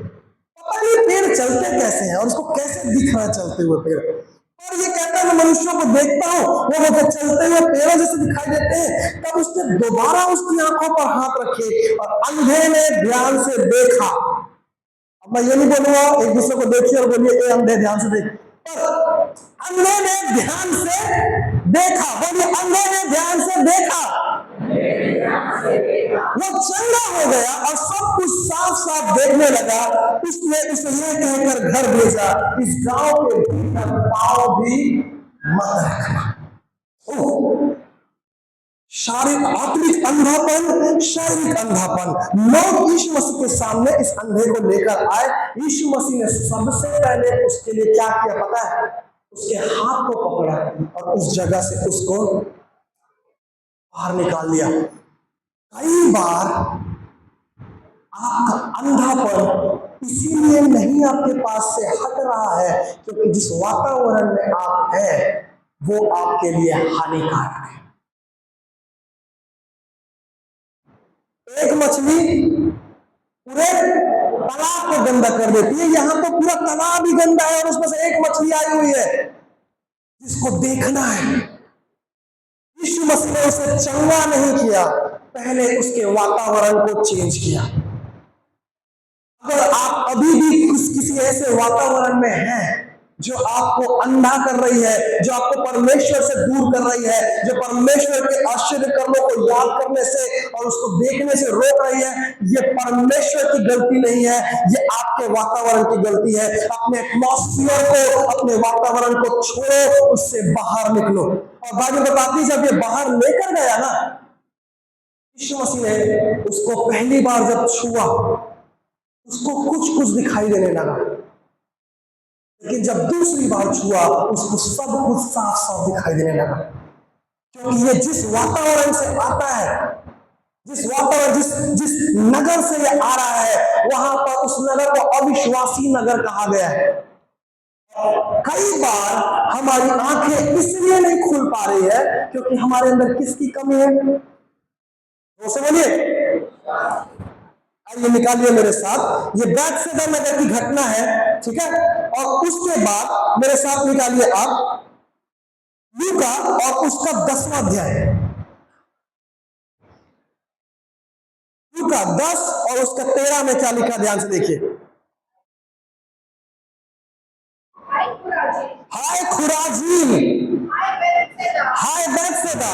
पता नहीं पेड़ चलते कैसे हैं और उसको कैसे दिख रहा है चलते हुए पेड़। और ये कहता है मैं मनुष्यों को देखता हूं, वो मुझे चलते हुए पेड़ों जैसे दिखाई देते हैं। तब उसने दोबारा उसकी आंखों पर हाथ रखे और अंधे ने ध्यान से देखा। अब मैं ये नहीं बोलूंगा एक दूसरे को देखिए और बोलिए ए अंधे ध्यान से देख, पर अंधे ने ध्यान से देखा। बोलिए अंधे ने ध्यान से देखा। वो चंगा हो गया और सब कुछ साफ साफ देखने लगा। उसने उसे यह कहकर घर भेजा, इस गांव के भीतर पांव भी मत रखना। शारीरिक आत्मिक अंधापन, शारीरिक अंधापन। लोग यीशु मसीह के सामने इस अंधे को लेकर आए। यीशु मसीह ने सबसे पहले उसके लिए क्या किया पता है? उसके हाथ को पकड़ा और उस जगह से उसको बाहर निकाल दिया। कई बार आपका अंधापन इसीलिए नहीं आपके पास से हट रहा है क्योंकि जिस वातावरण में आप हैं वो आपके लिए हानिकारक है। एक मछली पूरे तालाब को गंदा कर देती है। यहां तो पूरा तालाब ही गंदा है और उसमें से एक मछली आई हुई है जिसको देखना है। यीशु मसीह ने उसे चंगा नहीं किया, पहले उसके वातावरण को चेंज किया। अगर आप अभी भी किसी ऐसे वातावरण में हैं जो आपको अंधा कर रही है, जो आपको परमेश्वर से दूर कर रही है, जो परमेश्वर के आश्चर्य कर्मों को याद करने से और उसको देखने से रोक रही है, ये परमेश्वर की गलती नहीं है, ये आपके वातावरण की गलती है। अपने एटमॉस्फेयर को, अपने वातावरण को छोड़ो, उससे बाहर निकलो। और बाइबल बताती है जब ये बाहर लेकर गया ना, यीशु मसीह ने उसको पहली बार जब छुआ उसको कुछ कुछ दिखाई देने लगा, लेकिन जब दूसरी बार छुआ उसको सब कुछ साफ साफ दिखाई देने लगा। क्योंकि ये जिस वातावरण से आता है, जिस वातावरण जिस नगर से ये आ रहा है, वहां पर उस नगर को अविश्वासी नगर कहा गया है। कई बार हमारी आंखें इसलिए नहीं खुल पा रही है क्योंकि हमारे अंदर किसकी कमी है? वो से बोलिए, आइए निकालिए मेरे साथ। ये बैतसैदा नगर की घटना है, ठीक है? और उसके बाद मेरे साथ निकालिए आप लूका और उसका 10वां अध्याय, लूका 10 और उसका 13 में क्या लिखा, ध्यान से देखिए। हाय खुराजीन, हाय बैतसैदा,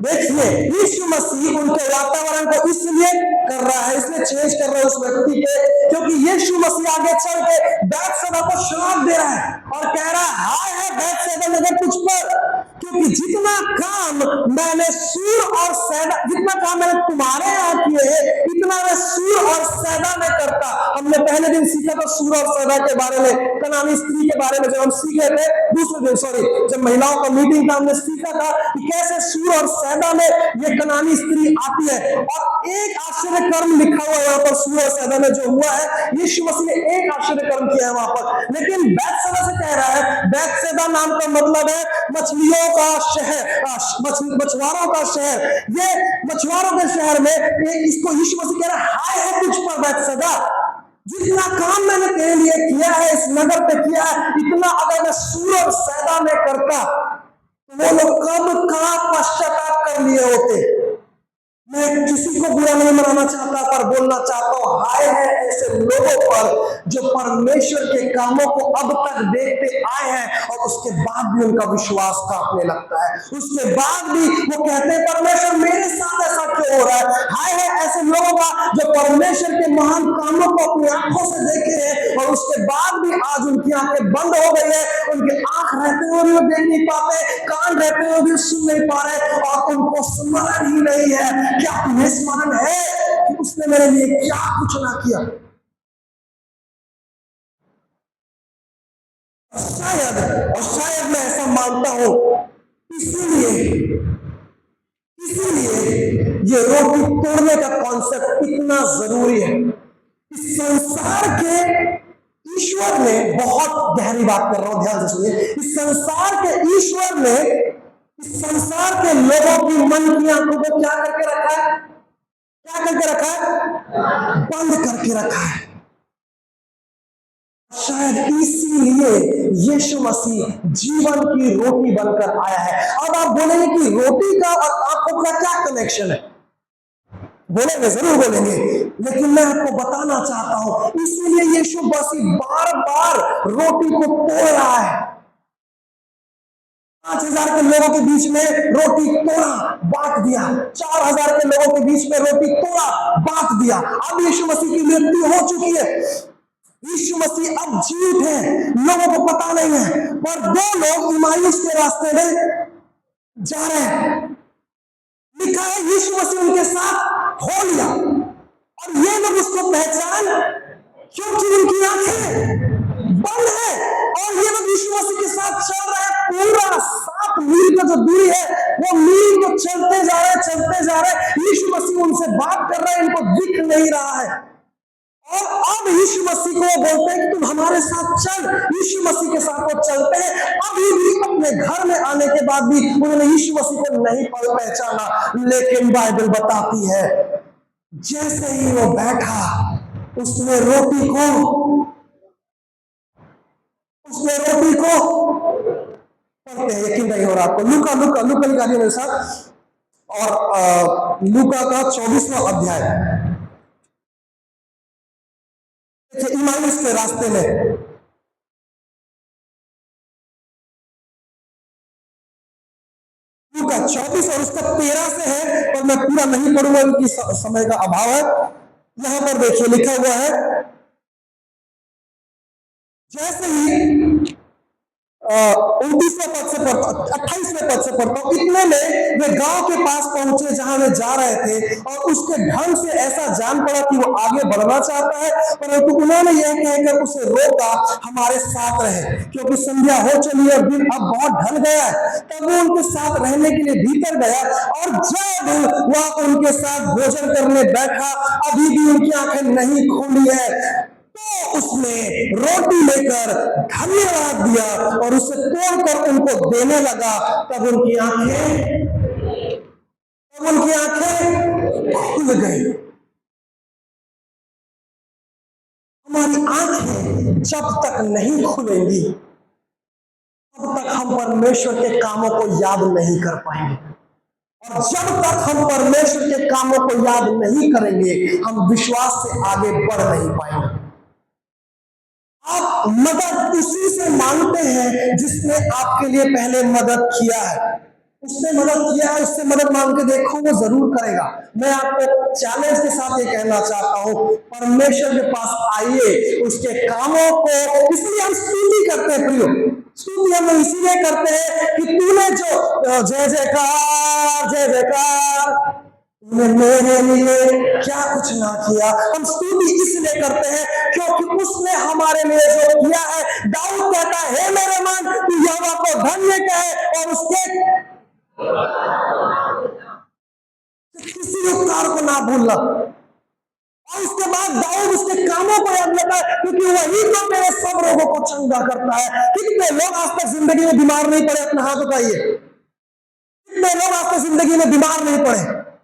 देखिए यीशु मसीह उनके वातावरण को इसलिए कर रहा है, इसलिए चेंज कर रहा है उस व्यक्ति के, क्योंकि यीशु मसीह आगे चल के बैतसैदा को श्राप दे रहा है और कह रहा है हाय है बैतसैदा नगर तुझ पर, क्योंकि जितना काम मैंने सूर और सैदा, जितना काम मैंने तुम्हारे यहाँ किए हैं इतना मैं सूर और सैदा में करता। हमने पहले दिन सीखा था सूर और सैदा के बारे में, कनानी स्त्री के बारे में जब हम सीख रहे थे, दूसरे दिन सॉरी जब महिलाओं का मीटिंग था हमने सीखा था कि कैसे सूर और सैदा में ये कनानी स्त्री आती है। और एक आश्चर्य कर्म लिखा हुआ है यहाँ पर सूर और सैदा में जो हुआ है, यीशु मसीह ने एक आश्चर्य कर्म किया है वहां पर। लेकिन बैतसैदा से कह रहा है, बैतसैदा नाम का मतलब है मछलियों का शहर, मछुआरों का शहर। ये मछुआरों के शहर में इसको यीशु मसीह कह रहा है हाय है तुझ पर बैतसैदा, जितना काम मैंने तेरे लिए किया है, इस नगर पे किया है, इतना अगर मैं सूर और सैदा में करता तो वो लोग कब कहां पश्चाताप कर लिए होते। मैं किसी को बुरा नहीं मनाना चाहता, पर बोलना चाहता हूं हाय है ऐसे लोगों पर जो परमेश्वर के कामों को अब तक देखते आए हैं और उसके बाद भी उनका विश्वास कांपने लगता है। उसके बाद भी वो कहते हैं परमेश्वर मेरे साथ ऐसा क्यों हो रहा है। हाय है ऐसे लोगों का जो परमेश्वर के महान कामों को अपनी आंखों से देखे हैं और उसके बाद भी आज उनकी आंखें बंद हो गई है, उनके आंख रहते हुए भी वो देख नहीं पाते, कान रहते हुए भी सुन नहीं पा रहे और उनको स्मरण ही नहीं है। क्या तुम्हें स्मरण है कि उसने मेरे लिए क्या कुछ ना किया? शायद मैं ऐसा मानता हूं, इसीलिए ये रोटी तोड़ने का कॉन्सेप्ट इतना जरूरी है। इस संसार के ईश्वर ने, बहुत गहरी बात कर रहा हूं, ध्यान से सुनिए, इस संसार के ईश्वर ने इस संसार के लोगों की मन की आंखों को क्या करके रखा है? क्या करके रखा है? बंद करके रखा है। शायद इसीलिए यीशु मसीह जीवन की रोटी बनकर आया है। अब आप बोलेंगे कि रोटी का और आंखों का क्या कनेक्शन है? बोलेंगे, जरूर बोलेंगे, लेकिन मैं आपको बताना चाहता हूं इसीलिए यीशु मसीह बार बार रोटी को तोड़ रहा है। 5,000 के लोगों के बीच में रोटी तोड़ा, बांट दिया। 4,000 के लोगों के बीच में रोटी तोड़ा, बांट दिया। अब यीशु मसीह की मृत्यु हो चुकी है, यीशु मसीह अब जीवित है, लोगों को पता नहीं है, पर 2 लोग इमायूस के रास्ते में जा रहे हैं। लिखा है यीशु मसीह उनके साथ हो लिया और ये लोग उसको पहचान, क्योंकि उनकी आंखें बंद है और ये लोग यीशु मसीह के साथ चल रहे हैं। पूरा 7 मील का जो दूरी है वो मील को चलते जा रहे। यीशु मसीह उनसे बात कर रहे हैं, इनको दिख नहीं रहा है और अब यीशु मसीह को वो बोलते हैं कि तुम हमारे साथ चल। यीशु मसीह के साथ वो चलते हैं। अभी भी अपने घर में आने के बाद भी उन्होंने यीशु मसीह को नहीं पहचाना, लेकिन बाइबल बताती है जैसे ही वो बैठा उसने रोटी को पढ़ते हैं, यकीन नहीं हो रहा आपको, लूका निकालिए मेरे साथ, और लूका का 24वां अध्याय, इमायूस के रास्ते में। लूका 24 और उसका 13 से है, पर मैं पूरा नहीं पढ़ूंगा क्योंकि समय का अभाव है। यहां पर देखिए लिखा हुआ है, जैसे ही 29वें पद से पढ़ता, 28वें पद से पढ़ता हूं। इतने में वे गांव के पास पहुंचे जहां वे जा रहे थे और उसके ढंग से ऐसा जान पड़ा कि वो आगे बढ़ना चाहता है, परंतु उन्होंने यह कहकर उसे रोका हमारे साथ रहे, क्योंकि संध्या हो चली और दिन अब बहुत ढल गया है। तब वो उनके साथ रहने के लिए भीतर गया और जब वह उनके साथ भोजन करने बैठा, अभी भी उनकी आंखें नहीं खुली है, तो उसने रोटी लेकर धन्यवाद दिया और उसे तोड़कर उनको देने लगा। तब उनकी आंखें खुल गई। हमारी आंखें जब तक नहीं खुलेंगी तब तक हम परमेश्वर के कामों को याद नहीं कर पाएंगे, और जब तक हम परमेश्वर के कामों को याद नहीं करेंगे हम विश्वास से आगे बढ़ नहीं पाएंगे। आप मदद उसी से मांगते हैं जिसने आपके लिए पहले मदद किया है। उसने मदद किया है, उससे मदद मांग के देखो, वो जरूर करेगा। मैं आपको चैलेंज के साथ ये कहना चाहता हूं, परमेश्वर के पास आइए, उसके कामों को, इसलिए हम स्तुति करते हैं प्रियो, स्तुति हम इसीलिए करते हैं कि तूने जो जय जयकार मेरे लिए क्या कुछ ना किया। हम स्तुति इसलिए करते हैं क्योंकि उसने हमारे लिए जो किया है। दाऊद कहता है हे मेरे मन तू यहोवा को धन्य कहे और उसके किसी उपकार को ना भूलना। और उसके बाद दाऊद उसके कामों को याद रखता है, क्योंकि वही तो मेरे सब रोगों को चंगा करता है। कितने लोग आज तक जिंदगी में बीमार नहीं पड़े? अपना हाथ उठाइए। कितने लोग आज तक जिंदगी में बीमार नहीं पड़े?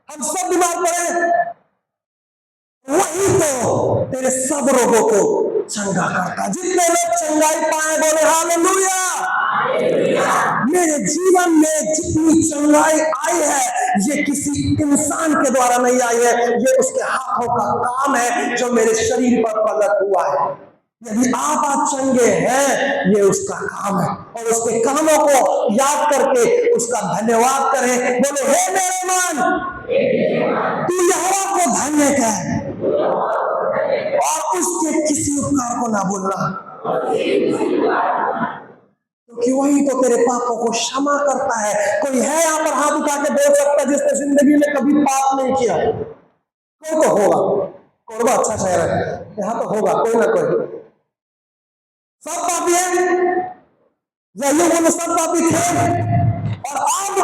हम सब बीमार पड़े, वही तो तेरे सब रोगों को चंगा करता है। जितने लोग चंगाई पाए बोले हालेलुया। मेरे जीवन में जितनी चंगाई आई है ये किसी इंसान के द्वारा नहीं आई है, ये उसके हाथों का काम है जो मेरे शरीर पर प्रकट हुआ है। यदि आप आज चंगे हैं ये उसका काम है, और उसके कामों को याद करके उसका धन्यवाद करें। बोले हे मेरे मन तू यहोवा को धन्य कह और उसके किसी उपकार को ना भूलना, क्योंकि वही तो तेरे पापों को क्षमा करता है। कोई है यहाँ पर हाथ उठा के बोल सकता है जिसने जिंदगी में कभी पाप नहीं किया? कोई तो होगा, कोरबा अच्छा शहर है, यहाँ तो होगा कोई ना कोई। सब पापी है, यही सब पापी थे, और अब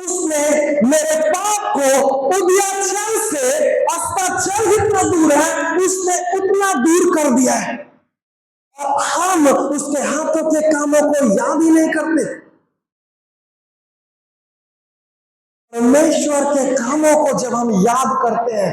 उसने मेरे पाप को उदयाचल से अस्ताचल जितना दूर है उसने उतना दूर कर दिया है, और हम उसके हाथों के कामों को याद ही नहीं करते। परमेश्वर के कामों को जब हम याद करते हैं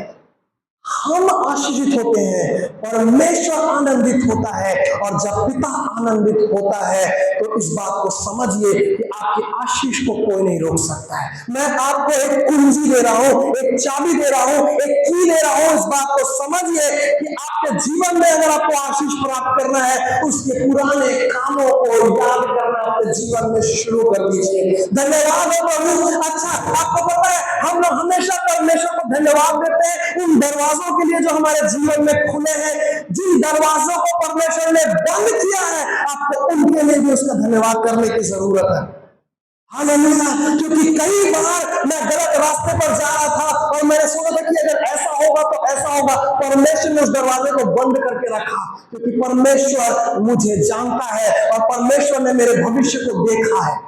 हम आशीषित होते हैं, परमेश्वर आनंदित होता है, और जब पिता आनंदित होता है तो इस बात को समझिए कि आपके आशीष को कोई नहीं रोक सकता है। मैं आपको एक कुंजी दे रहा हूं, एक चाबी दे रहा हूं, एक की दे रहा हूं। इस बात को समझिए कि आपके जीवन में अगर आपको आशीष प्राप्त करना है उसके पुराने कामों को याद करना अपने जीवन में शुरू कर दीजिए। धन्यवाद हो प्रभु। अच्छा, आपको पता है हम लोग हमेशा परमेश्वर को धन्यवाद देते हैं उन दरवाजों के लिए जो हमारे जीवन में खुले हैं। जिन दरवाजों को परमेश्वर ने बंद किया है आपको उनके लिए भी उसका धन्यवाद करने की जरूरत है। हालेलुया। क्योंकि कई बार मैं गलत रास्ते पर जा रहा था और मैंने सोचा था कि अगर ऐसा होगा तो ऐसा होगा, परमेश्वर ने उस दरवाजे को बंद करके रखा, क्योंकि परमेश्वर मुझे जानता है और परमेश्वर ने मेरे भविष्य को देखा है।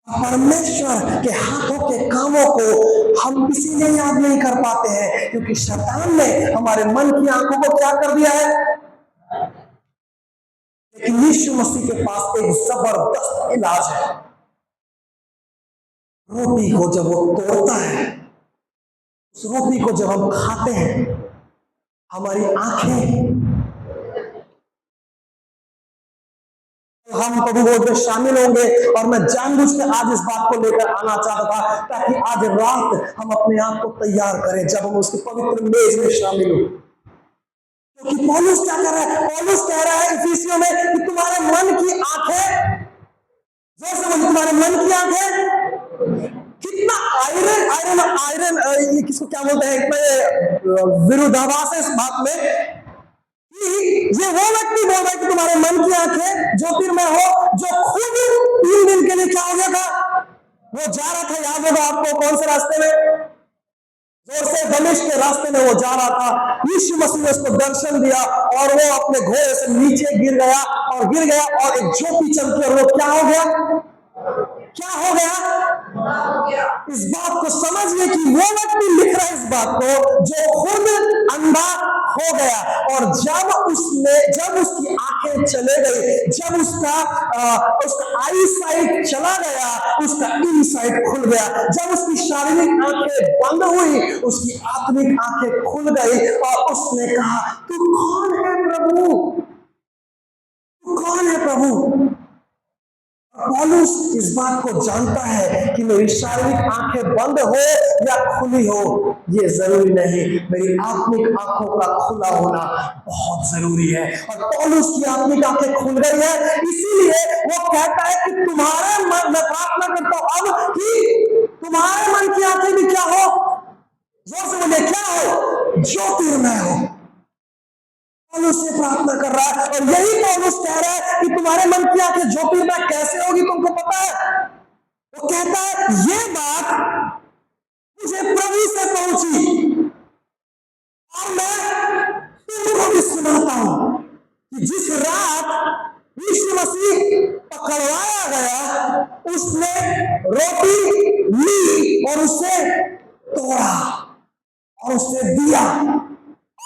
परमेश्वर के हाथों के कामों को हम इसीलिए याद नहीं कर पाते हैं क्योंकि शैतान ने हमारे मन की आंखों को क्या कर दिया है। लेकिन यीशु मसीह के पास एक जबरदस्त इलाज है। रोटी को जब वो तोड़ता है, उस रोटी को जब हम खाते हैं हमारी आंखें, हम प्रभु भोज में शामिल होंगे। और मैं जानबूझ के आज इस बात को लेकर आना चाहता था ताकि आज रात हम अपने आप को तैयार करें जब हम उसके पवित्र मेज में शामिल हो। क्योंकि पौलुस क्या कर रहा है? पौलुस कह रहा है इफिसियों में कि तुम्हारे मन की आंखें, जोर से बोलिए, तुम्हारे मन की आंखें कितना आयरन ये किसको क्या बोलते हैं, इतना विरोधाभास है इस बात में। ये वो व्यक्ति बोल रहा है कि तुम्हारे मन की आंखें ज्योतिर्मय हो, जो खुद 3 दिन के लिए क्या हो गया था, वो जा रहा था, याद होगा आपको, कौन से रास्ते में, जोर से दमिश्क के रास्ते में वो जा रहा था। यीशु मसीह ने उसको दर्शन दिया और वो अपने घोड़े से नीचे गिर गया और एक ज्योति चमकी और वो क्या हो गया, क्या हो गया। इस बात को समझिए कि वो व्यक्ति लिख रहा है इस बात को जो खुद अंधा हो गया, और जब उसकी आंखें चले गई, जब उसका आई साइट चला गया, उसका इन साइट खुल गया, जब उसकी शारीरिक आंखें बंद हुई उसकी आत्मिक आंखें खुल गई और उसने कहा तू कौन है प्रभु, तू कौन है प्रभु। पौलुस इस बात को जानता है कि मेरी शारीरिक आंखें बंद हो या खुली हो ये जरूरी नहीं, मेरी आत्मिक आंखों का खुला होना बहुत जरूरी है। और पौलुस की आत्मिक आंखें खुल गई है, इसीलिए वो कहता है कि तुम्हारे मन, मैं प्रार्थना करता हूं अब कि तुम्हारे मन की आंखें भी क्या हो, जोर से बोलिए, क्या हो, ज्योतिर्मय हो। पौलुस से प्रार्थना कर रहा है और यही पौलुस कह रहा है कि तुम्हारे मन की आंखें ज्योतिर्मय कैसे होगी, तुमको पता है। वो कहता है ये बात मुझे प्रभु से पहुंची और मैं तुमको भी सुनाता हूं कि जिस रात यीशु मसीह पकड़वाया गया उसने रोटी ली और उसे तोड़ा और उसे दिया।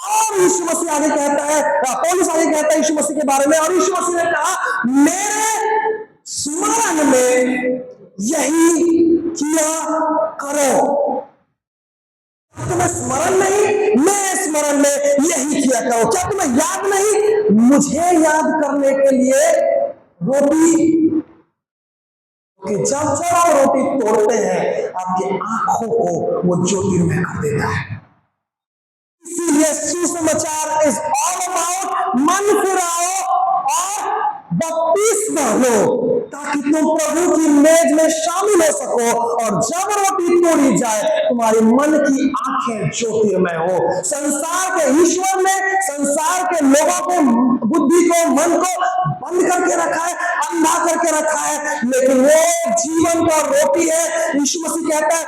और यीशु मसीह आगे कहता है, पौलुस आगे कहता है यीशु मसीह के बारे में, और यीशु मसीह ने कहा मेरे स्मरण में यही किया करो। तुम्हें स्मरण नहीं, मेरे स्मरण में यही किया करो। क्या तुम्हें याद मुझे याद करने के लिए रोटी, कि जब जब आप रोटी तोड़ते हैं आपकी आंखों को वो ज्योतिर्मय कर देता है। इसीलिए सुसमाचार इज ऑल अबाउट मन फिराओ और बपतिस्मा लो, ताकि तुम प्रभु की मेज में शामिल हो सको, और जब रोटी तोड़ी जाए तुम्हारे मन की आंखें ज्योतिर्मय हो। संसार के ईश्वर ने संसार के लोगों के बुद्धि को, मन को बंद करके रखा है, अंधा करके रखा है, लेकिन वो जीवन का रोटी है। यीशु मसीह कहता है,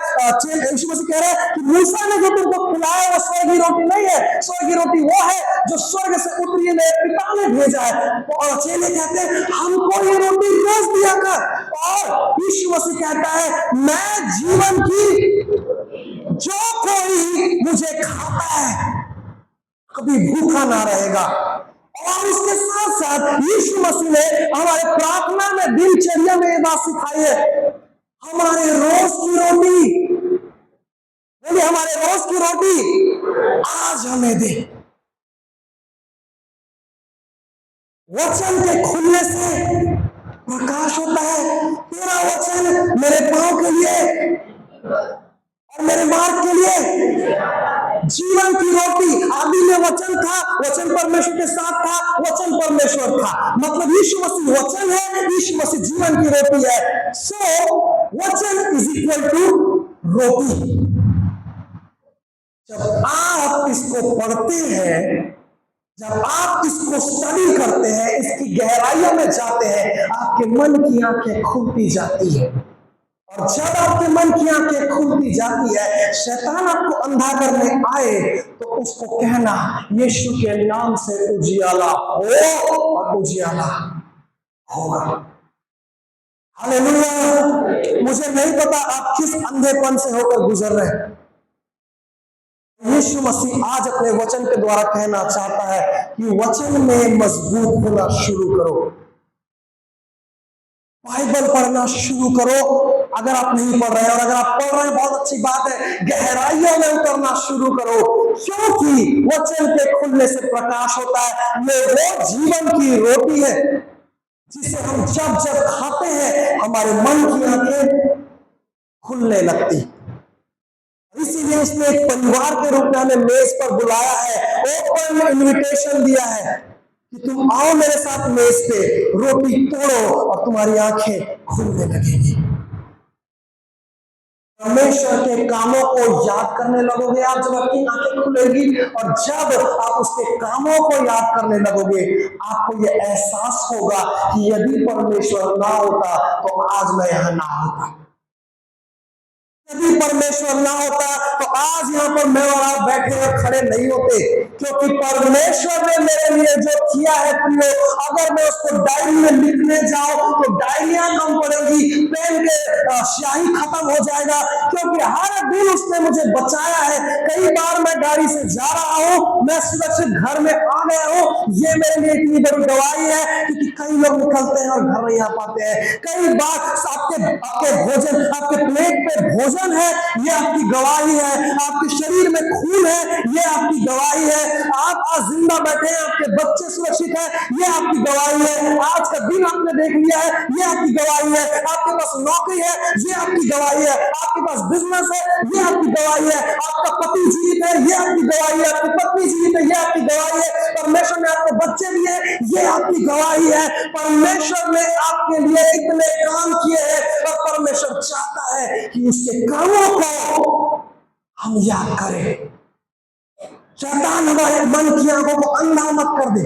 यीशु मसीह कह रहा है कि मूसा ने जो तुमको खिलाया वो स्वर्गीय रोटी नहीं है, स्वर्गीय रोटी वो है जो स्वर्ग से उतरी, ने पिता ने भेजा है। और चेले कहते हैं हमको ये रोटी रोज दिया कर, और यीशु मसीह कहता है मैं जीवन की, जो कोई मुझे खाता है कभी भूखा ना रहेगा। और उसके साथ साथ यीशु मसीह ने हमारे प्रार्थना में, दिनचर्या में ये बात सिखाई है, हमारे रोज की रोटी, बोलिए हमारे रोज की रोटी आज हमें दे। वचन के खुलने से प्रकाश होता है। तेरा वचन मेरे पांव के लिए और मेरे मार्ग के लिए जीवन की रोटी। आदि में वचन था, वचन परमेश्वर के साथ था, वचन परमेश्वर था, मतलब यीशु मसीह वचन है, यीशु मसीह जीवन की रोटी है। सो वचन इज इक्वल टू रोटी। जब आप इसको पढ़ते हैं, जब आप इसको स्टडी करते हैं, इसकी गहराइयों में जाते हैं, आपके मन की आंखें खुलती जाती है। और जब आपके मन की आंखें खुलती जाती है, शैतान आपको अंधा करने आए तो उसको कहना यीशु के नाम से उजियाला हो, और उजियाला होगा। हालेलुया। मुझे नहीं पता आप किस अंधेपन से होकर गुजर रहे हैं। यीशु मसीह आज अपने वचन के द्वारा कहना चाहता है कि वचन में मजबूत होना शुरू करो, बाइबल पढ़ना शुरू करो। अगर आप नहीं पढ़ रहे हैं, और अगर आप पढ़ रहे हैं बहुत अच्छी बात है, गहराइयों में उतरना शुरू करो, क्योंकि वचन के खुलने से प्रकाश होता है। ये वो जीवन की रोटी है जिसे हम जब जब खाते हैं हमारे मन की आंखें खुलने लगती। इसीलिए उसने एक परिवार के रूप में हमें मेज पर बुलाया है, ओपन इनविटेशन दिया है कि तुम आओ मेरे साथ मेज पे, रोटी तोड़ो और तुम्हारी आंखें खुलने लगेंगी। परमेश्वर के कामों को याद करने लगोगे आप जब आपकी आंखें खुलेगी, और जब आप उसके कामों को याद करने लगोगे आपको यह एहसास होगा कि यदि परमेश्वर ना होता तो आज मैं यहां ना होता, यदि परमेश्वर ना होता तो आज यहाँ पर मैं और आप बैठे और खड़े नहीं होते। क्योंकि परमेश्वर ने मेरे लिए जो किया है प्रियो, अगर मैं उसको डायरी में लिखने जाऊं तो डायरियां कम पड़ेगी, पेन के स्याही खत्म हो जाएगा, क्योंकि हर दिन उसने मुझे बचाया है। कई बार मैं गाड़ी से जा रहा हूं, मैं सुरक्षित घर में आ गया हूं, ये मेरे लिए इतनी बड़ी गवाही है, क्योंकि कई लोग निकलते हैं और घर नहीं आ पाते हैं। कई बार आपके भोजन, आपके प्लेट पे भोजन है, ये आपकी गवाही है। आपके शरीर में खून है, ये आपकी गवाही है। आप आज जिंदा बैठे हैं, आपके बच्चे सुरक्षित है, ये आपकी गवाही है। आज का दिन आपने देख लिया है, ये आपकी गवाही है। आपके पास नौकरी है, ये आपकी गवाही है। आपके पास बिजनेस है, ये आपकी गवाही है। आपका पति जीवित है, ये आपकी गवाही है। आपकी पत्नी जीवित है, ये आपकी गवाही है। परमेश्वर ने आपको बच्चे दिए, ये आपकी गवाही है। परमेश्वर ने आपके लिए इतने काम किए हैं, और परमेश्वर चाहता है कि उसके कामों को हम याद करें। शैतान हमारे मन की आंखों को अंधा मत कर दे।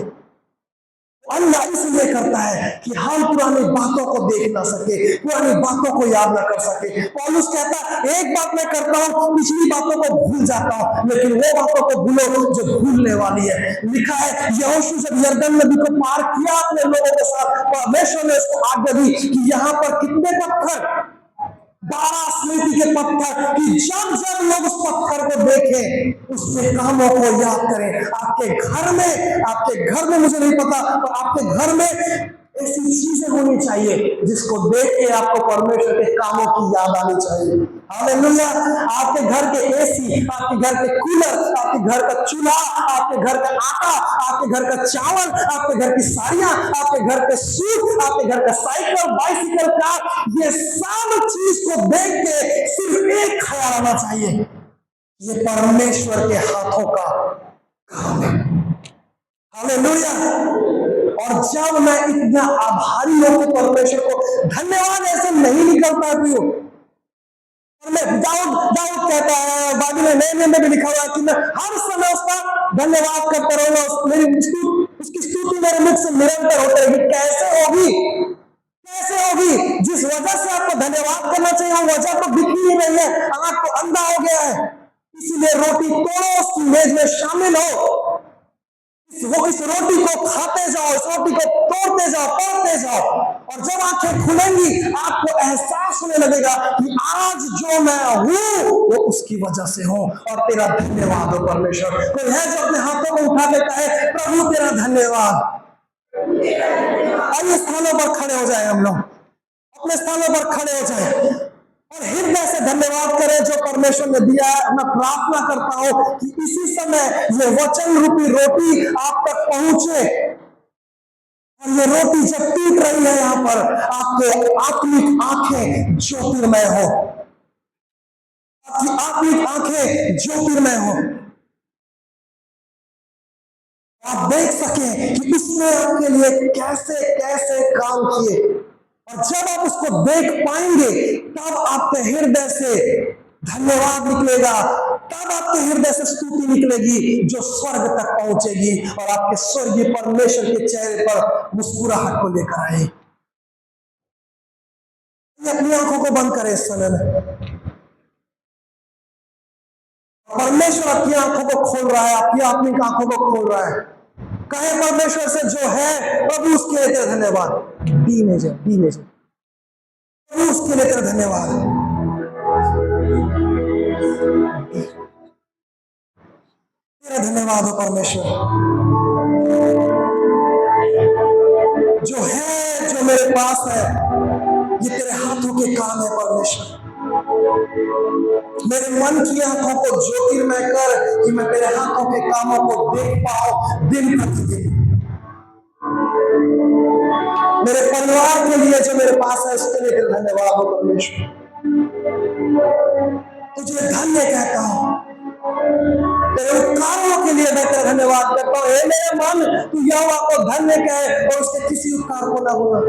अंधा इसलिए करता है कि हम पुरानी बातों को देख ना सके, पुरानी बातों को याद ना कर सके। पौलुस कहता है एक बात मैं करता हूं, पिछली बातों को भूल जाता हूं, लेकिन वो बातों को भूलो जो भूलने वाली है। लिखा है यहोशू जब यरदन नदी को पार किया अपने लोगों के साथ, परमेश्वर ने उसको आज्ञा दी कि यहाँ पर कितने पत्थर, 12 स्मृति के पत्थर, कि जब जब लोग उस पत्थर को देखें उसके कामों को याद करें। आपके घर में मुझे नहीं पता, पर आपके घर में ऐसी चीजें होनी चाहिए जिसको देख के आपको परमेश्वर के कामों की याद आनी चाहिए। हालेलुया। आपके घर के एसी, आपके घर के कूलर, आपके घर का चूल्हा, आपके घर का आटा, आपके घर का चावल, आपके घर की साड़ियां, आपके घर के सूट, आपके घर का साइकिल, बाइसिकल, कार, ये सब चीज को देख के सिर्फ एक ख्याल आना चाहिए, ये परमेश्वर के हाथों का काम है। हालेलुया। और जब मैं इतना आभारी होकर परमेश्वर को धन्यवाद ऐसे नहीं निकलता है, दाऊद कहता है, बाइबल में नए नियम में भी लिखा हुआ है कि मैं हर समय उसका धन्यवाद करता रहूंगा, मेरी उसकी स्तुति मेरे मुख से निरंतर होती रहेगी। कैसे होगी? कैसे होगी? जिस वजह से आपको धन्यवाद करना चाहिए वो वजह तो दिख ही नहीं है, आंख तो अंधा हो गया है। इसीलिए रोटी तोड़ो, उसकी मेज में शामिल हो, वो इस रोटी को खाते जाओ, इस रोटी को तोड़ते जाओ, पढ़ते जाओ, और जब आंखें खुलेंगी आपको एहसास होने लगेगा कि आज जो मैं हूं वो उसकी वजह से हूं, और तेरा धन्यवाद हो परमेश्वर। कोई है जो अपने हाथों को उठा देता है, प्रभु तेरा धन्यवाद। आइए स्थानों पर खड़े हो जाए, हम लोग अपने स्थानों पर खड़े हो जाए और हृदय से धन्यवाद करें जो परमेश्वर ने दिया है। मैं प्रार्थना करता हूं कि इसी समय ये वचन रूपी रोटी आप तक पहुंचे, और ये रोटी जब टूट रही है यहां पर, आपके आत्मिक आंखें ज्योतिर्मय हो, आपकी आत्मिक आंखें ज्योतिर्मय हो, आप देख सके कि उसने आपके लिए कैसे कैसे काम किए, और जब आप उसको देख पाएंगे तब आपके हृदय से धन्यवाद निकलेगा, तब आपके हृदय से स्तुति निकलेगी जो स्वर्ग तक पहुंचेगी और आपके स्वर्गीय परमेश्वर के चेहरे पर मुस्कुराहट को लेकर आएगी। अपनी आंखों को बंद करें इस समय में, परमेश्वर आपकी आंखों को खोल रहा है, आपकी आत्मिक आंखों को खोल रहा है। कहे परमेश्वर से जो है प्रभु उसके लिए धन्यवाद, डी मेजर प्रभु उसके लिए तेरा धन्यवाद, तेरा धन्यवाद हो परमेश्वर। जो है, जो मेरे पास है, ये तेरे हाथों के काम है परमेश्वर। मेरे मन की आंखों को ज्योतिर्मय कर कि मैं तेरे हाथों के कामों को देख पाऊं दिन प्रतिदिन। मेरे परिवार के लिए जो मेरे पास है उसके लिए धन्यवाद हो परमेश्वर। तुझे धन्य कहता हूं, तेरे उपकारों के लिए मैं तेरा धन्यवाद करता हूं। हे मेरे मन, तू यहोवा को धन्य कहे और उसके किसी उपकार को ना भूला।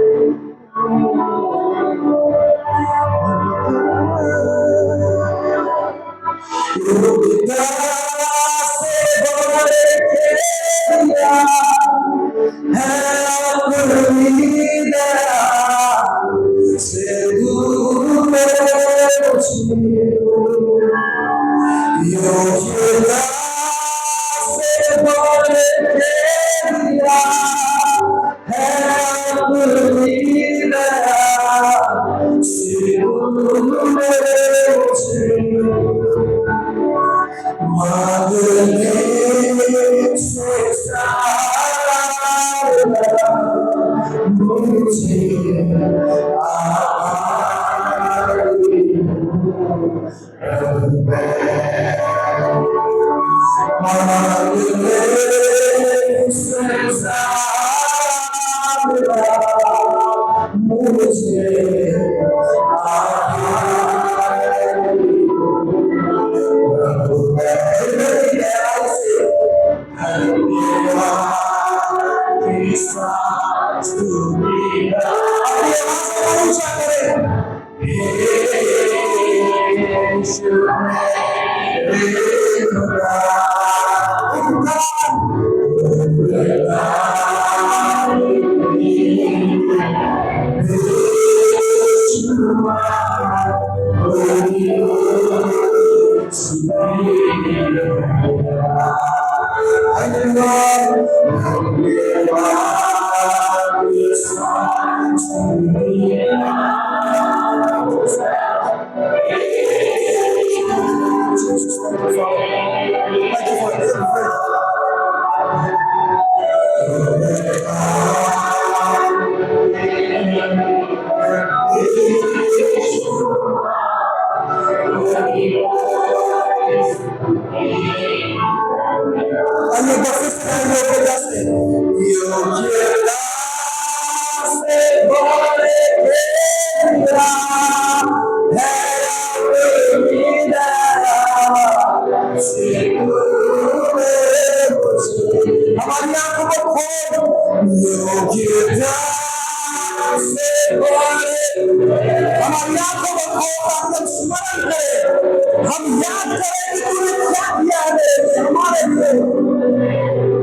हम याद करें कि तूने क्या किया है मेरे लिए, हमारे लिए।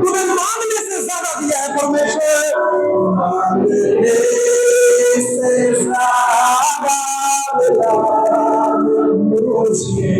तूने मांगने से ज्यादा दिया है परमेश्वर, मांगने से ज्यादा मिला मुझे।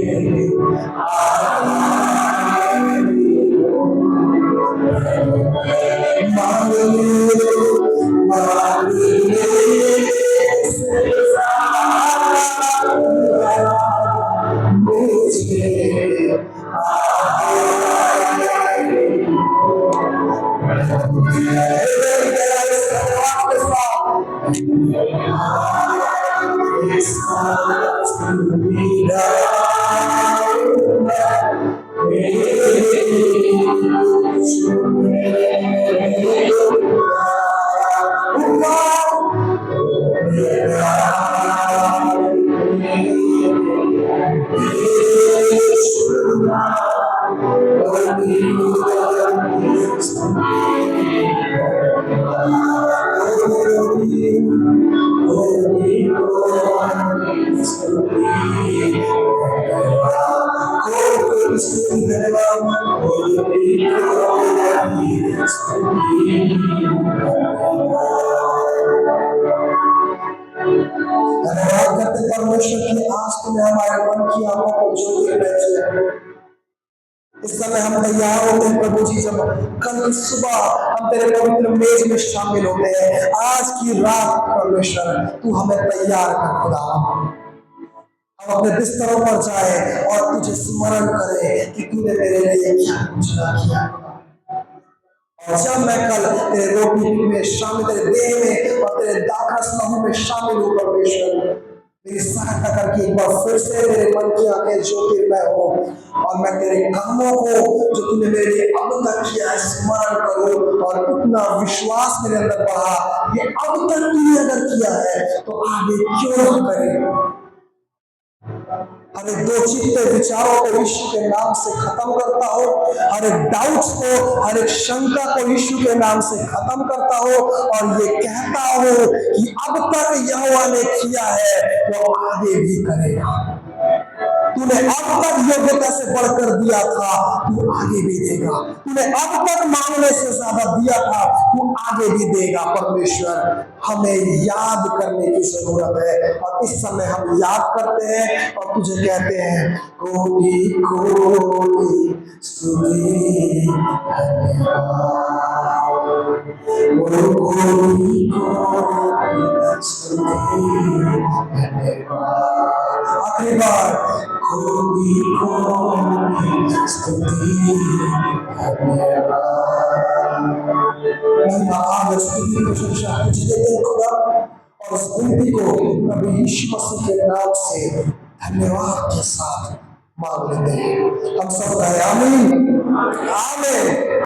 धन्यवाद करते परमेश्वर की आज तूने हमारे मन की आंखों को ज्योति पहचाना। इस समय हम तैयार होते हैं प्रभु जी, जब कल की सुबह हम तेरे पवित्र मेज में शामिल होते हैं। आज की रात परमेश्वर तू हमें तैयार कर खुदा। हम अपने बिस्तरों पर जाए और तुझे स्मरण करें कि तूने मेरे लिए क्या कुछ ना किया। और जब मैं कल तेरे रोटी में शामिल, तेरे देह में और तेरे दाखरस लहू में शामिल हूँ परमेश्वर, मेरी सहायता करके एक बार फिर से मेरे मन की आंखें ज्योतिर्मय हो और मैं तेरे कामों को जो तूने मेरे लिए अब तक किया है स्मरण करूं और उतना विश्वास मेरे अंदर बढ़ा ये अब तक तूने अगर किया है तो आगे क्यों न करे। हर एक दो चित्ते विचारों को यीशु के नाम से खत्म करता हो, हर एक डाउट्स को, हर एक शंका को यीशु के नाम से खत्म करता हो और ये कहता हो कि अब तक यहोवा ने किया है वो आगे भी करेगा। तूने अब तक योग्यता से बढ़कर दिया था, तू आगे भी देगा। तूने अब तक मांगने से ज्यादा दिया था, तू आगे भी देगा। परमेश्वर हमें याद करने की जरूरत है और इस समय हम याद करते हैं और तुझे कहते हैं कोटि कोटि स्तुति आखिरी बार कोटि कोटि स्तुति प्रशंसा तुझे देते हैं खुदा और उस विनती को प्रभु यीशु मसीह के नाम से धन्यवाद के साथ मांग लेते हैं। हम सब आमीन आमीन।